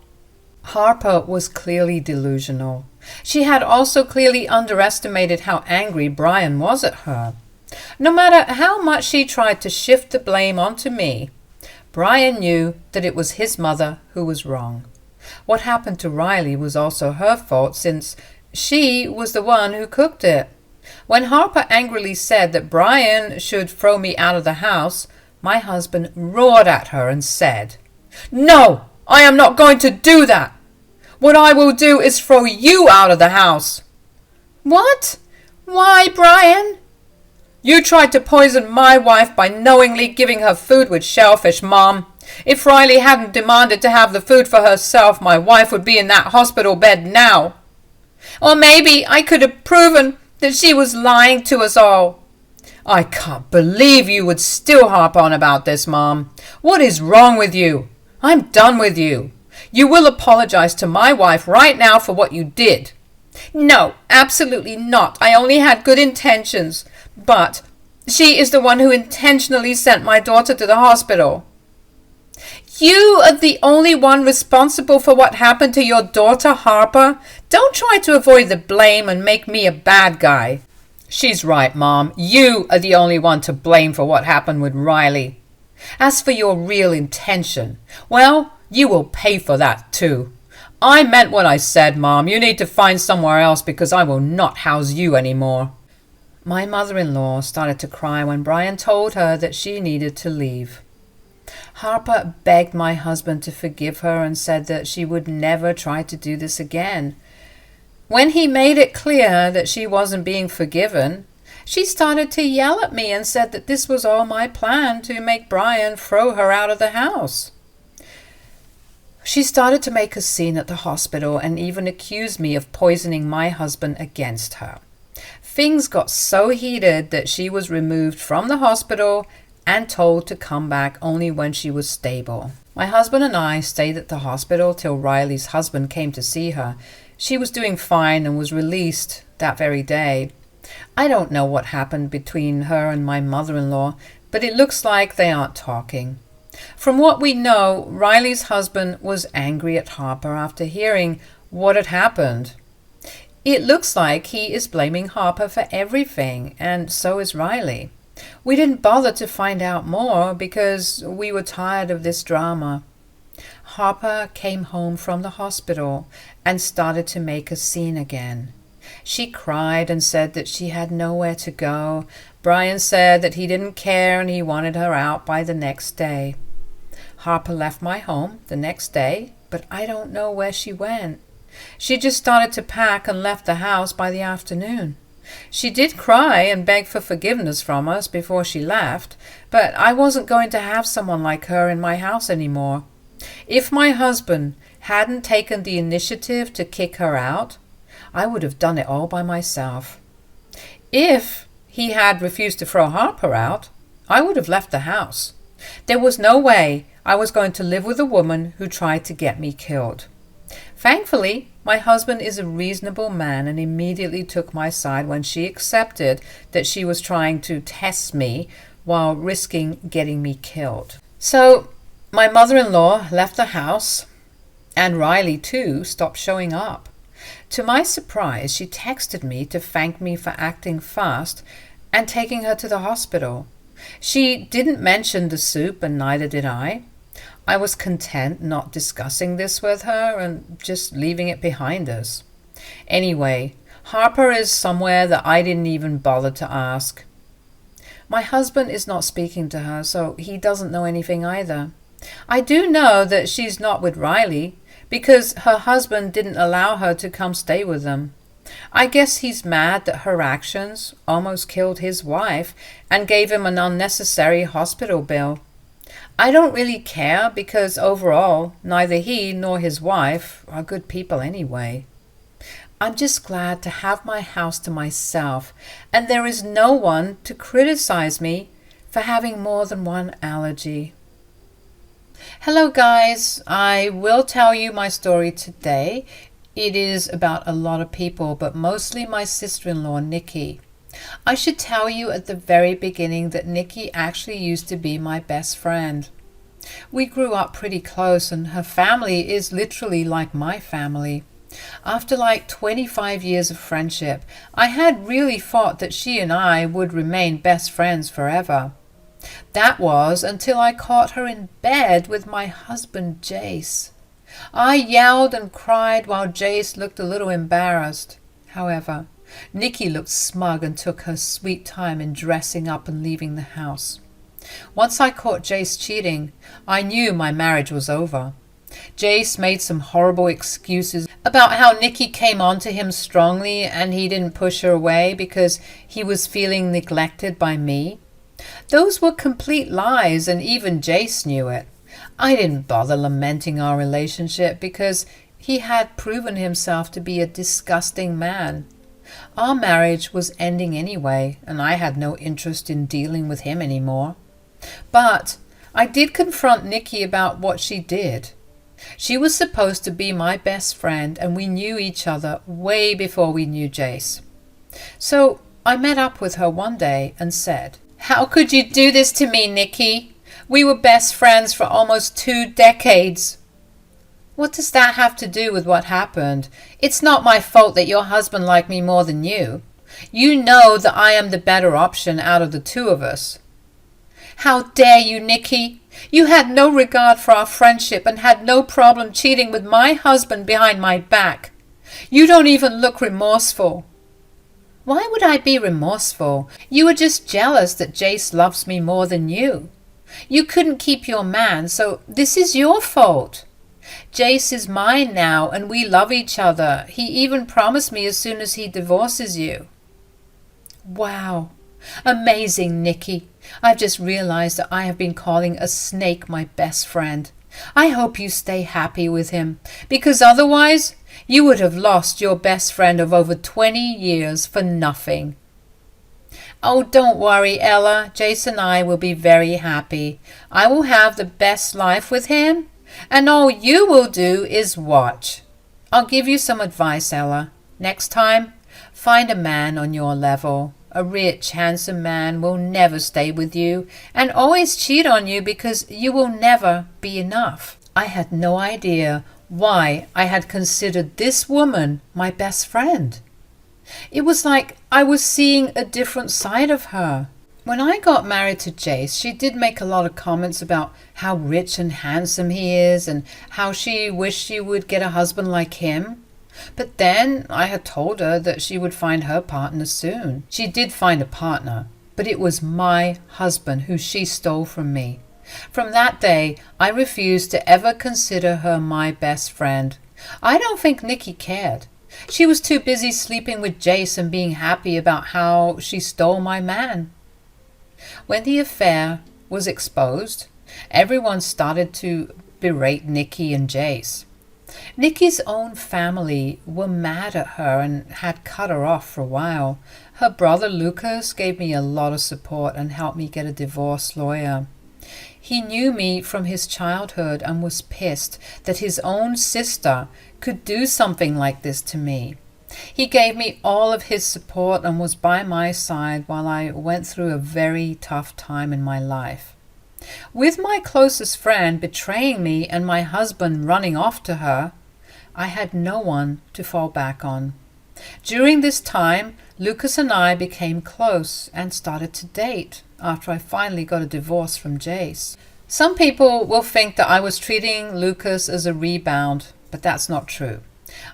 Harper was clearly delusional. She had also clearly underestimated how angry Brian was at her. No matter how much she tried to shift the blame onto me, Brian knew that it was his mother who was wrong. What happened to Riley was also her fault, since she was the one who cooked it. When Harper angrily said that Brian should throw me out of the house, my husband roared at her and said, "No, I am not going to do that. What I will do is throw you out of the house." What? Why, Brian? You tried to poison my wife by knowingly giving her food with shellfish, Mom. If Riley hadn't demanded to have the food for herself, my wife would be in that hospital bed now. Or maybe I could have proven that she was lying to us all. I can't believe you would still harp on about this, Mom. What is wrong with you? I'm done with you. You will apologize to my wife right now for what you did. No, absolutely not. I only had good intentions. But she is the one who intentionally sent my daughter to the hospital. You are the only one responsible for what happened to your daughter, Harper. Don't try to avoid the blame and make me a bad guy. She's right, Mom. You are the only one to blame for what happened with Riley. As for your real intention, well, you will pay for that too. I meant what I said, Mom. You need to find somewhere else because I will not house you anymore. My mother-in-law started to cry when Brian told her that she needed to leave. Harper begged my husband to forgive her and said that she would never try to do this again. When he made it clear that she wasn't being forgiven, she started to yell at me and said that this was all my plan to make Brian throw her out of the house. She started to make a scene at the hospital and even accused me of poisoning my husband against her. Things got so heated that she was removed from the hospital and told to come back only when she was stable. My husband and I stayed at the hospital till Riley's husband came to see her. She was doing fine and was released that very day. I don't know what happened between her and my mother-in-law, but it looks like they aren't talking. From what we know, Riley's husband was angry at Harper after hearing what had happened. It looks like he is blaming Harper for everything, and so is Riley. We didn't bother to find out more because we were tired of this drama. Harper came home from the hospital and started to make a scene again. She cried and said that she had nowhere to go. Brian said that he didn't care and he wanted her out by the next day. Harper left my home the next day, but I don't know where she went. She just started to pack and left the house by the afternoon. She did cry and beg for forgiveness from us before she left, but I wasn't going to have someone like her in my house anymore. If my husband hadn't taken the initiative to kick her out, I would have done it all by myself. If he had refused to throw Harper out, I would have left the house. There was no way I was going to live with a woman who tried to get me killed. Thankfully, my husband is a reasonable man and immediately took my side when she accepted that she was trying to test me while risking getting me killed. So, my mother-in-law left the house, and Riley, too, stopped showing up. To my surprise, she texted me to thank me for acting fast and taking her to the hospital. She didn't mention the soup, and neither did I. I was content not discussing this with her and just leaving it behind us. Anyway, Harper is somewhere that I didn't even bother to ask. My husband is not speaking to her, so he doesn't know anything either. I do know that she's not with Riley because her husband didn't allow her to come stay with them. I guess he's mad that her actions almost killed his wife and gave him an unnecessary hospital bill. I don't really care because overall, neither he nor his wife are good people anyway. I'm just glad to have my house to myself, and there is no one to criticize me for having more than one allergy. Hello guys, I will tell you my story today. It is about a lot of people, but mostly my sister-in-law, Nikki. I should tell you at the very beginning that Nikki actually used to be my best friend. We grew up pretty close, and her family is literally like my family. After like 25 years of friendship, I had really thought that she and I would remain best friends forever. That was until I caught her in bed with my husband, Jace. I yelled and cried while Jace looked a little embarrassed. However, Nikki looked smug and took her sweet time in dressing up and leaving the house. Once I caught Jace cheating, I knew my marriage was over. Jace made some horrible excuses about how Nikki came on to him strongly and he didn't push her away because he was feeling neglected by me. Those were complete lies, and even Jace knew it. I didn't bother lamenting our relationship because he had proven himself to be a disgusting man. Our marriage was ending anyway, and I had no interest in dealing with him anymore. But I did confront Nikki about what she did. She was supposed to be my best friend, and we knew each other way before we knew Jace. So I met up with her one day and said, "How could you do this to me, Nikki? We were best friends for almost 2 decades. What does that have to do with what happened? It's not my fault that your husband liked me more than you. You know that I am the better option out of the two of us." "How dare you, Nikki? You had no regard for our friendship and had no problem cheating with my husband behind my back. You don't even look remorseful." "Why would I be remorseful? You were just jealous that Jace loves me more than you. You couldn't keep your man, so this is your fault. Jace is mine now, and we love each other. He even promised me as soon as he divorces you." Wow. Amazing, Nikki. I've just realized that I have been calling a snake my best friend. I hope you stay happy with him, because otherwise you would have lost your best friend of over 20 years for nothing. "Oh, don't worry, Ella. Jace and I will be very happy. I will have the best life with him, and all you will do is watch. I'll give you some advice, Ella. Next time, find a man on your level. A rich, handsome man will never stay with you and always cheat on you because you will never be enough." I had no idea why I had considered this woman my best friend. It was like I was seeing a different side of her. When I got married to Jace, she did make a lot of comments about how rich and handsome he is and how she wished she would get a husband like him. But then I had told her that she would find her partner soon. She did find a partner, but it was my husband who she stole from me. From that day, I refused to ever consider her my best friend. I don't think Nikki cared. She was too busy sleeping with Jace and being happy about how she stole my man. When the affair was exposed, everyone started to berate Nikki and Jace. Nikki's own family were mad at her and had cut her off for a while. Her brother Lucas gave me a lot of support and helped me get a divorce lawyer. He knew me from his childhood and was pissed that his own sister could do something like this to me. He gave me all of his support and was by my side while I went through a very tough time in my life. With my closest friend betraying me and my husband running off to her, I had no one to fall back on. During this time, Lucas and I became close and started to date after I finally got a divorce from Jace. Some people will think that I was treating Lucas as a rebound, but that's not true.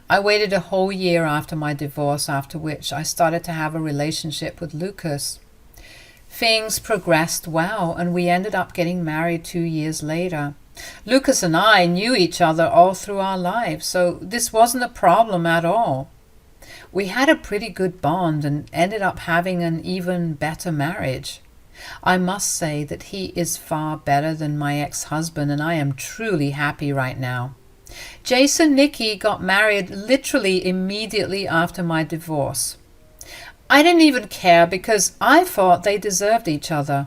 I waited a whole year after my divorce, after which I started to have a relationship with Lucas. Things progressed well, and we ended up getting married 2 years later. Lucas and I knew each other all through our lives, so this wasn't a problem at all. We had a pretty good bond and ended up having an even better marriage. I must say that he is far better than my ex-husband, and I am truly happy right now. Jace and Nikki got married literally immediately after my divorce. I didn't even care because I thought they deserved each other.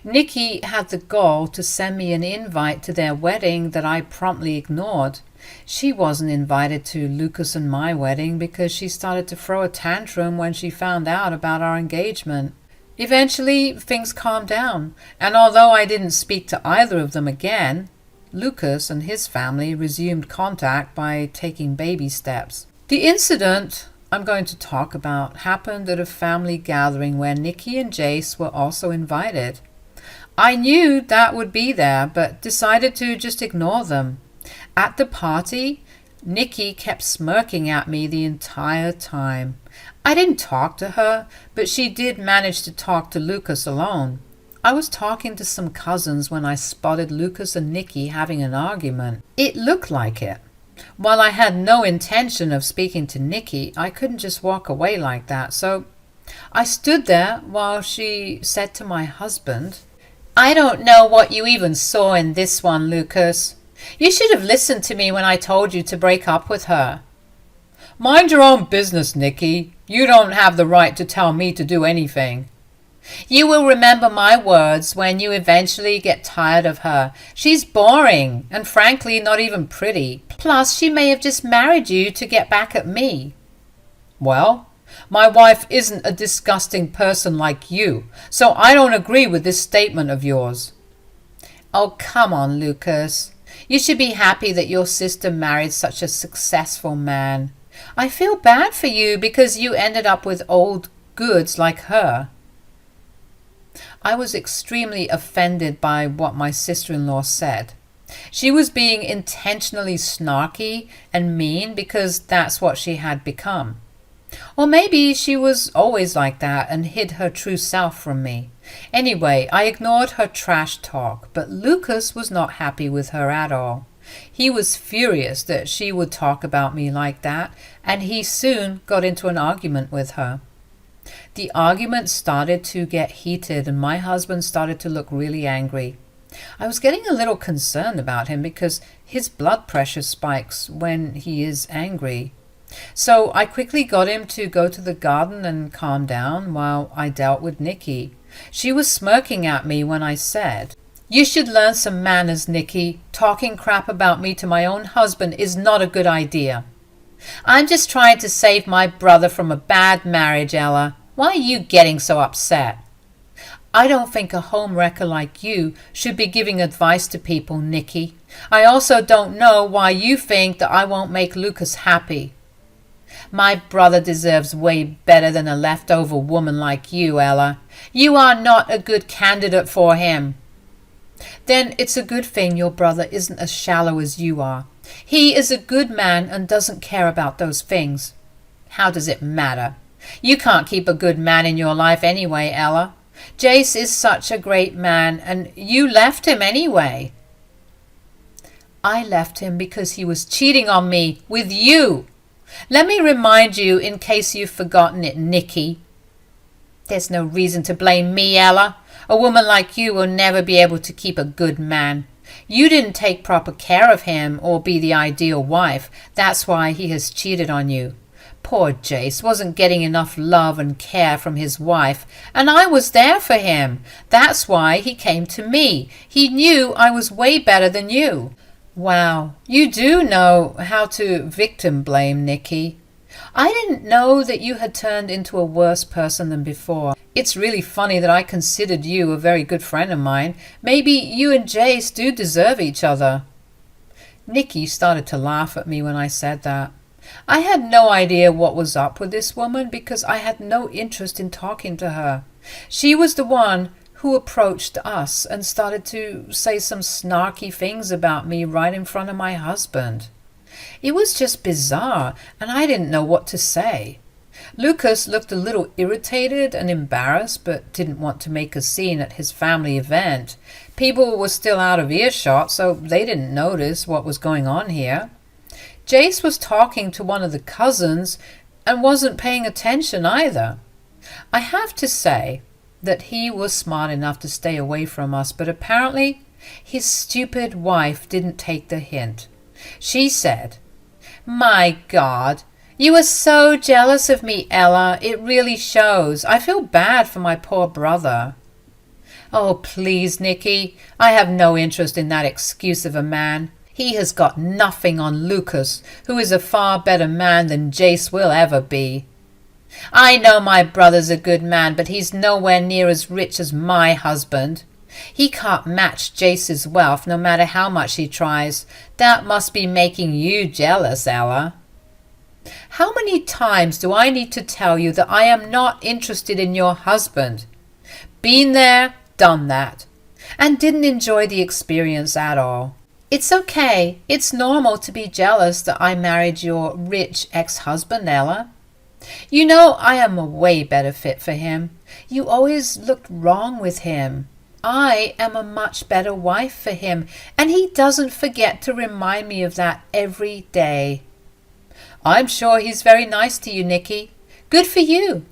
Nikki had the gall to send me an invite to their wedding that I promptly ignored. She wasn't invited to Lucas and my wedding because she started to throw a tantrum when she found out about our engagement. Eventually, things calmed down, and although I didn't speak to either of them again, Lucas and his family resumed contact by taking baby steps. The incident I'm going to talk about happened at a family gathering where Nikki and Jace were also invited. I knew that would be there, but decided to just ignore them. At the party, Nikki kept smirking at me the entire time. I didn't talk to her, but she did manage to talk to Lucas alone. I was talking to some cousins when I spotted Lucas and Nikki having an argument. It looked like it. While I had no intention of speaking to Nikki, I couldn't just walk away like that, so I stood there while she said to my husband, "I don't know what you even saw in this one, Lucas. You should have listened to me when I told you to break up with her." "Mind your own business, Nikki. You don't have the right to tell me to do anything." "You will remember my words when you eventually get tired of her. She's boring and frankly not even pretty. Plus, she may have just married you to get back at me." "Well, my wife isn't a disgusting person like you, so I don't agree with this statement of yours." "Oh, come on, Lucas. You should be happy that your sister married such a successful man. I feel bad for you because you ended up with old goods like her." I was extremely offended by what my sister-in-law said. She was being intentionally snarky and mean because that's what she had become. Or maybe she was always like that and hid her true self from me. Anyway, I ignored her trash talk, but Lucas was not happy with her at all. He was furious that she would talk about me like that, and he soon got into an argument with her. The argument started to get heated, and my husband started to look really angry. I was getting a little concerned about him because his blood pressure spikes when he is angry. So I quickly got him to go to the garden and calm down while I dealt with Nikki. She was smirking at me when I said, "You should learn some manners, Nikki. Talking crap about me to my own husband is not a good idea." "I'm just trying to save my brother from a bad marriage, Ella. Why are you getting so upset?" "I don't think a homewrecker like you should be giving advice to people, Nikki. I also don't know why you think that I won't make Lucas happy." "My brother deserves way better than a leftover woman like you, Ella. You are not a good candidate for him." "Then it's a good thing your brother isn't as shallow as you are. He is a good man and doesn't care about those things. How does it matter? You can't keep a good man in your life anyway, Ella. Jace is such a great man, and you left him anyway. I left him because he was cheating on me with you. Let me remind you, in case you've forgotten it, Nikki. There's no reason to blame me, Ella. A woman like you will never be able to keep a good man. You didn't take proper care of him or be the ideal wife. That's why he has cheated on you. Poor Jace wasn't getting enough love and care from his wife, and I was there for him. That's why he came to me. He knew I was way better than you. Wow, you do know how to victim blame, Nikki. I didn't know that you had turned into a worse person than before. It's really funny that I considered you a very good friend of mine. Maybe you and Jace do deserve each other. Nikki started to laugh at me when I said that. I had no idea what was up with this woman because I had no interest in talking to her. She was the one who approached us and started to say some snarky things about me right in front of my husband. It was just bizarre, and I didn't know what to say. Lucas looked a little irritated and embarrassed, but didn't want to make a scene at his family event. People were still out of earshot, so they didn't notice what was going on here. Jace was talking to one of the cousins and wasn't paying attention either. I have to say that he was smart enough to stay away from us, but apparently his stupid wife didn't take the hint. She said, "My God, you are so jealous of me, Ella. It really shows. I feel bad for my poor brother." Oh, please, Nikki. I have no interest in that excuse of a man. He has got nothing on Lucas, who is a far better man than Jace will ever be. I know my brother's a good man, but he's nowhere near as rich as my husband. He can't match Jace's wealth no matter how much he tries. That must be making you jealous, Ella. How many times do I need to tell you that I am not interested in your husband? Been there, done that, and didn't enjoy the experience at all. It's okay. It's normal to be jealous that I married your rich ex-husband, Ella. You know I am a way better fit for him. You always looked wrong with him. I am a much better wife for him, and he doesn't forget to remind me of that every day. I'm sure he's very nice to you, Nikki. Good for you.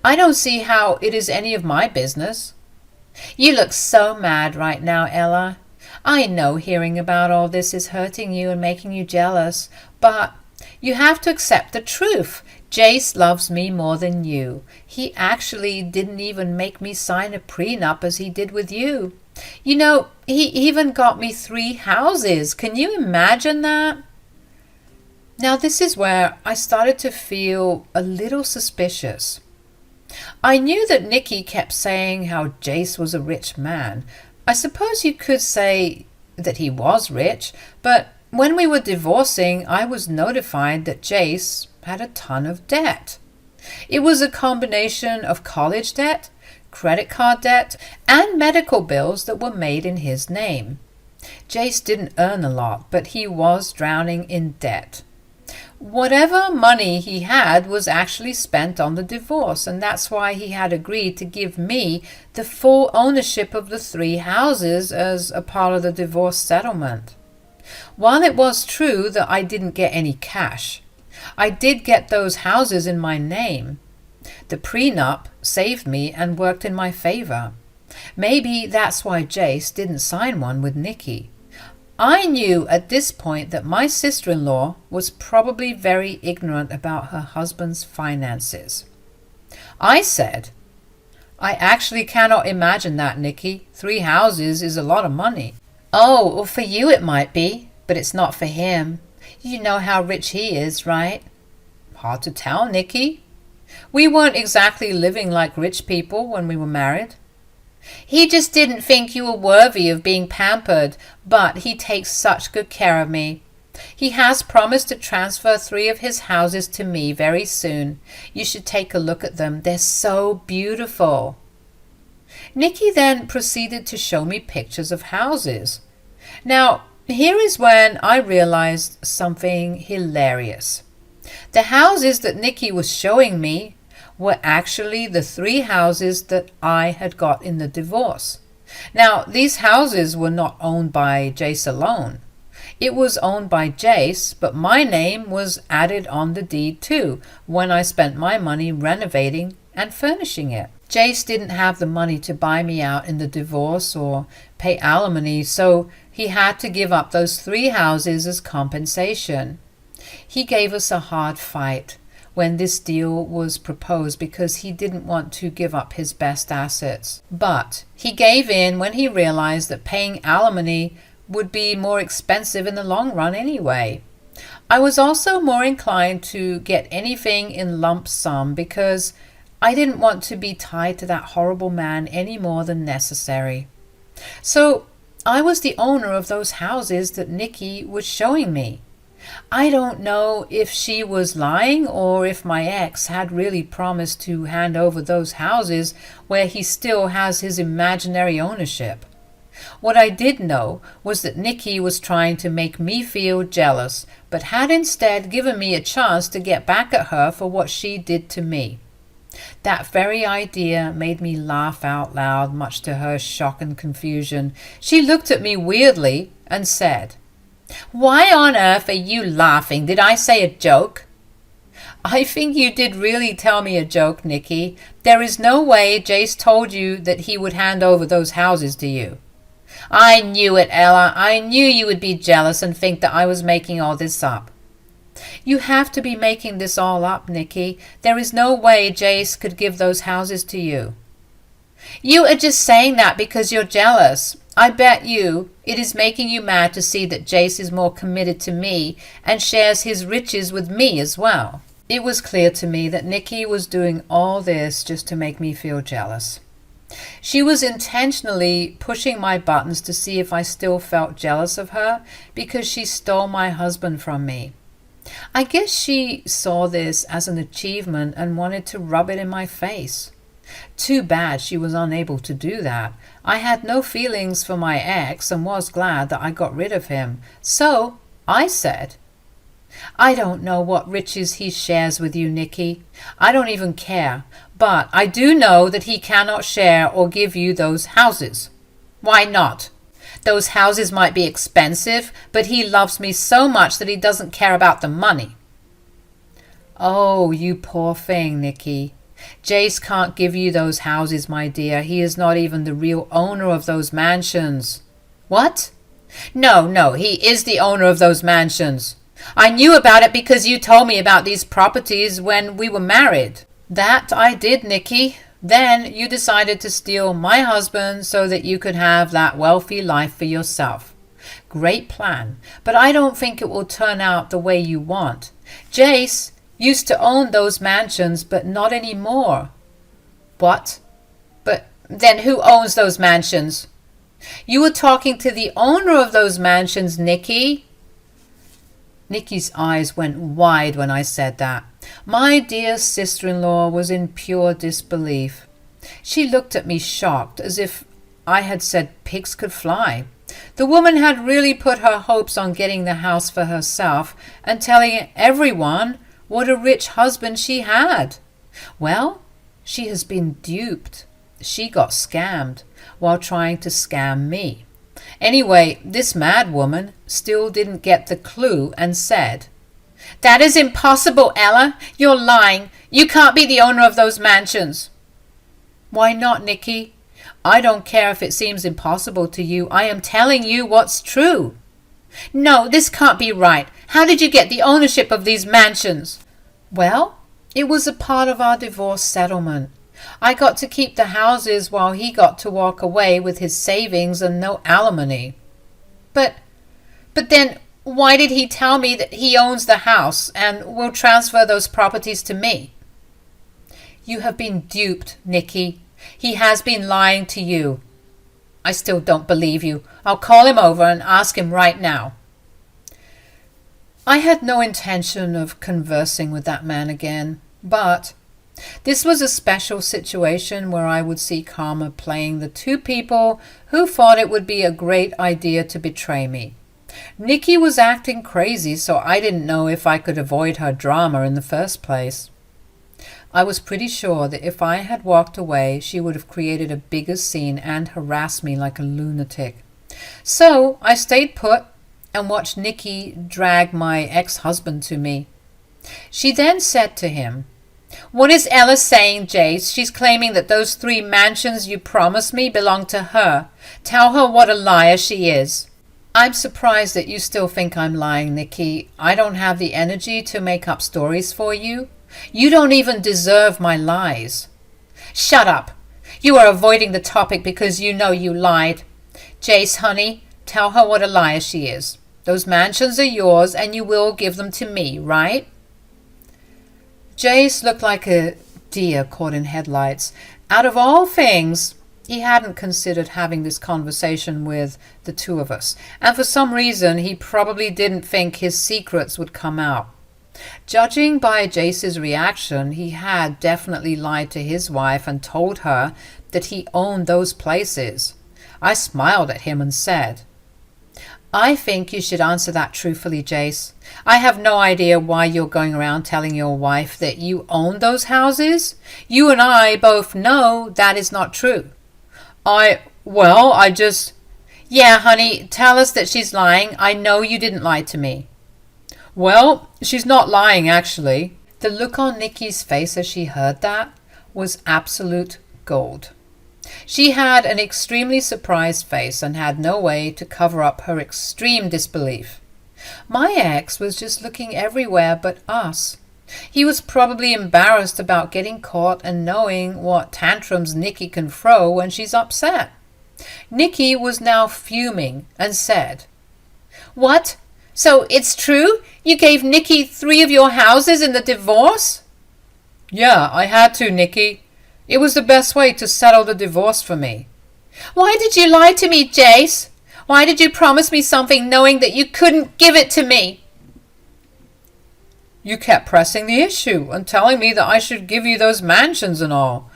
I don't see how it is any of my business. You look so mad right now, Ella. I know hearing about all this is hurting you and making you jealous, but you have to accept the truth. Jace loves me more than you. He actually didn't even make me sign a prenup as he did with you. You know, he even got me 3 houses. Can you imagine that? Now this is where I started to feel a little suspicious. I knew that Nikki kept saying how Jace was a rich man. I suppose you could say that he was rich, but when we were divorcing, I was notified that Jace had a ton of debt. It was a combination of college debt, credit card debt, and medical bills that were made in his name. Jace didn't earn a lot, but he was drowning in debt. Whatever money he had was actually spent on the divorce, and that's why he had agreed to give me the full ownership of the 3 houses as a part of the divorce settlement. While it was true that I didn't get any cash, I did get those houses in my name. The prenup saved me and worked in my favor. Maybe that's why Jace didn't sign one with Nikki. I knew at this point that my sister-in-law was probably very ignorant about her husband's finances. I said, "I actually cannot imagine that, Nikki. 3 houses is a lot of money." "Oh, well, for you it might be, but it's not for him. You know how rich he is, right?" "Hard to tell, Nikki. We weren't exactly living like rich people when we were married." "He just didn't think you were worthy of being pampered, but he takes such good care of me. He has promised to transfer 3 of his houses to me very soon. You should take a look at them. They're so beautiful." Nikki then proceeded to show me pictures of houses. Now, Here is when I realized something hilarious. The houses that Nikki was showing me were actually the 3 houses that I had got in the divorce. Now, these houses were not owned by Jace alone. It was owned by Jace, but my name was added on the deed too when I spent my money renovating and furnishing it. Jace didn't have the money to buy me out in the divorce or pay alimony, so he had to give up those 3 houses as compensation. He gave us a hard fight when this deal was proposed because he didn't want to give up his best assets. But he gave in when he realized that paying alimony would be more expensive in the long run anyway. I was also more inclined to get anything in lump sum because I didn't want to be tied to that horrible man any more than necessary. So I was the owner of those houses that Nikki was showing me. I don't know if she was lying or if my ex had really promised to hand over those houses where he still has his imaginary ownership. What I did know was that Nikki was trying to make me feel jealous, but had instead given me a chance to get back at her for what she did to me. That very idea made me laugh out loud, much to her shock and confusion. She looked at me weirdly and said, "Why on earth are you laughing? Did I say a joke?" "I think you did really tell me a joke, Nikki. There is no way Jace told you that he would hand over those houses to you." "I knew it, Ella. I knew you would be jealous and think that I was making all this up." "You have to be making this all up, Nikki. There is no way Jace could give those houses to you." "You are just saying that because you're jealous. I bet you it is making you mad to see that Jace is more committed to me and shares his riches with me as well." It was clear to me that Nikki was doing all this just to make me feel jealous. She was intentionally pushing my buttons to see if I still felt jealous of her because she stole my husband from me. I guess she saw this as an achievement and wanted to rub it in my face. Too bad she was unable to do that. I had no feelings for my ex and was glad that I got rid of him. So I said, "I don't know what riches he shares with you, Nikki. I don't even care. But I do know that he cannot share or give you those houses." "Why not?" "Those houses might be expensive, but he loves me so much that he doesn't care about the money." "Oh, you poor thing, Nikki. Jace can't give you those houses, my dear. He is not even the real owner of those mansions." "What?" No, he is the owner of those mansions. I knew about it because you told me about these properties when we were married." "That I did, Nikki. Then you decided to steal my husband so that you could have that wealthy life for yourself. Great plan, but I don't think it will turn out the way you want. Jace used to own those mansions, but not anymore." "What? But then who owns those mansions?" "You were talking to the owner of those mansions, Nikki." Nikki's eyes went wide when I said that. My dear sister-in-law was in pure disbelief. She looked at me shocked, as if I had said pigs could fly. The woman had really put her hopes on getting the house for herself and telling everyone what a rich husband she had. Well, she has been duped. She got scammed while trying to scam me. Anyway, this mad woman still didn't get the clue and said, "That is impossible, Ella. You're lying. You can't be the owner of those mansions." "Why not, Nikki? I don't care if it seems impossible to you. I am telling you what's true." "No, this can't be right. How did you get the ownership of these mansions?" "Well, it was a part of our divorce settlement. I got to keep the houses while he got to walk away with his savings and no alimony." But then why did he tell me that he owns the house and will transfer those properties to me?" "You have been duped, Nikki. He has been lying to you." "I still don't believe you. I'll call him over and ask him right now." I had no intention of conversing with that man again, but this was a special situation where I would see karma playing the 2 people who thought it would be a great idea to betray me. Nikki was acting crazy, so I didn't know if I could avoid her drama in the first place. I was pretty sure that if I had walked away, she would have created a bigger scene and harassed me like a lunatic. So I stayed put and watched Nikki drag my ex-husband to me. She then said to him, "What is Ella saying, Jace? She's claiming that those 3 mansions you promised me belong to her. Tell her what a liar she is." I'm surprised that you still think I'm lying, Nikki. I don't have the energy to make up stories for you. You don't even deserve my lies. Shut up. You are avoiding the topic because you know you lied. Jace, honey, tell her what a liar she is. Those mansions are yours and you will give them to me, right? Jace looked like a deer caught in headlights. Out of all things, he hadn't considered having this conversation with the 2 of us, and for some reason he probably didn't think his secrets would come out. Judging by Jace's reaction, he had definitely lied to his wife and told her that he owned those places. I smiled at him and said, "I think you should answer that truthfully, Jace. I have no idea why you're going around telling your wife that you own those houses. You and I both know that is not true." I just... "Yeah, honey, tell us that she's lying. I know you didn't lie to me." "Well, she's not lying, actually." The look on Nikki's face as she heard that was absolute gold. She had an extremely surprised face and had no way to cover up her extreme disbelief. My ex was just looking everywhere but us. He was probably embarrassed about getting caught and knowing what tantrums Nikki can throw when she's upset. Nikki was now fuming and said, "What? So it's true? You gave Nikki 3 of your houses in the divorce?" "Yeah, I had to, Nikki. It was the best way to settle the divorce for me." "Why did you lie to me, Jace? Why did you promise me something knowing that you couldn't give it to me?" "You kept pressing the issue and telling me that I should give you those mansions and all.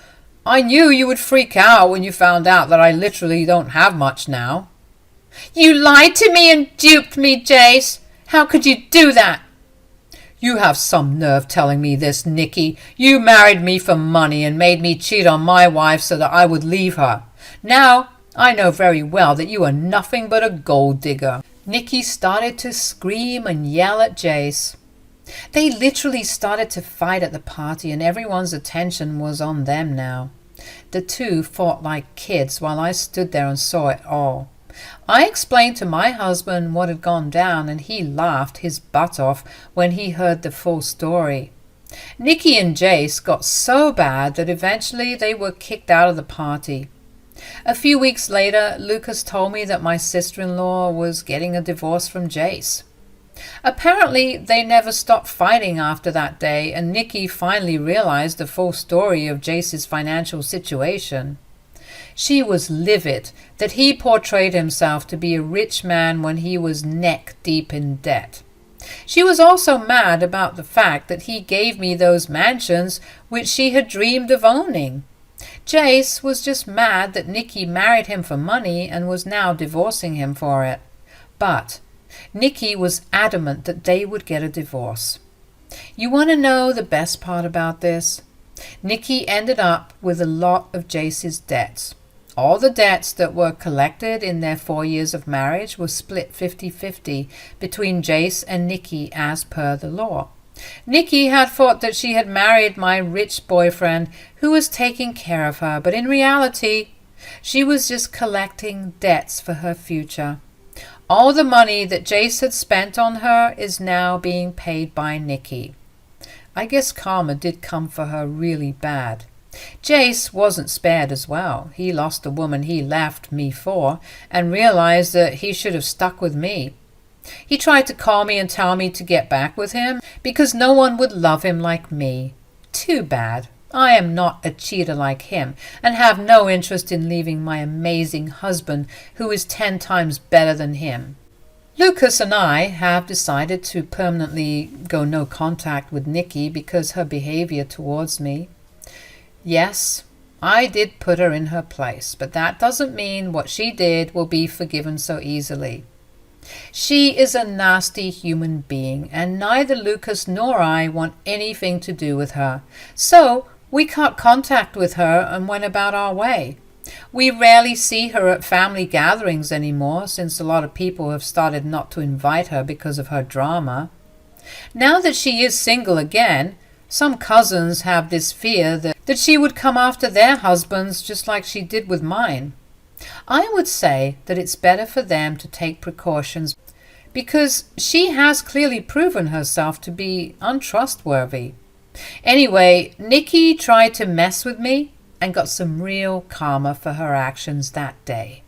I knew you would freak out when you found out that I literally don't have much now." "You lied to me and duped me, Jace. How could you do that?" "You have some nerve telling me this, Nikki. You married me for money and made me cheat on my wife so that I would leave her. Now I know very well that you are nothing but a gold digger." Nikki started to scream and yell at Jace. They literally started to fight at the party and everyone's attention was on them now. The 2 fought like kids while I stood there and saw it all. I explained to my husband what had gone down and he laughed his butt off when he heard the full story. Nikki and Jace got so bad that eventually they were kicked out of the party. A few weeks later, Lucas told me that my sister-in-law was getting a divorce from Jace. Apparently, they never stopped fighting after that day, and Nikki finally realized the full story of Jace's financial situation. She was livid that he portrayed himself to be a rich man when he was neck-deep in debt. She was also mad about the fact that he gave me those mansions which she had dreamed of owning. Jace was just mad that Nikki married him for money and was now divorcing him for it. But Nikki was adamant that they would get a divorce. You want to know the best part about this? Nikki ended up with a lot of Jace's debts. All the debts that were collected in their 4 years of marriage were split 50-50 between Jace and Nikki as per the law. Nikki had thought that she had married my rich boyfriend who was taking care of her, but in reality, she was just collecting debts for her future. All the money that Jace had spent on her is now being paid by Nikki. I guess karma did come for her really bad. Jace wasn't spared as well. He lost the woman he left me for and realized that he should have stuck with me. He tried to call me and tell me to get back with him because no one would love him like me. Too bad. I am not a cheater like him and have no interest in leaving my amazing husband who is 10 times better than him. Lucas and I have decided to permanently go no contact with Nikki because her behavior towards me. Yes, I did put her in her place, but that doesn't mean what she did will be forgiven so easily. She is a nasty human being, and neither Lucas nor I want anything to do with her. So we cut contact with her and went about our way. We rarely see her at family gatherings anymore, since a lot of people have started not to invite her because of her drama. Now that she is single again, some cousins have this fear that she would come after their husbands just like she did with mine. I would say that it's better for them to take precautions because she has clearly proven herself to be untrustworthy. Anyway, Nikki tried to mess with me and got some real karma for her actions that day.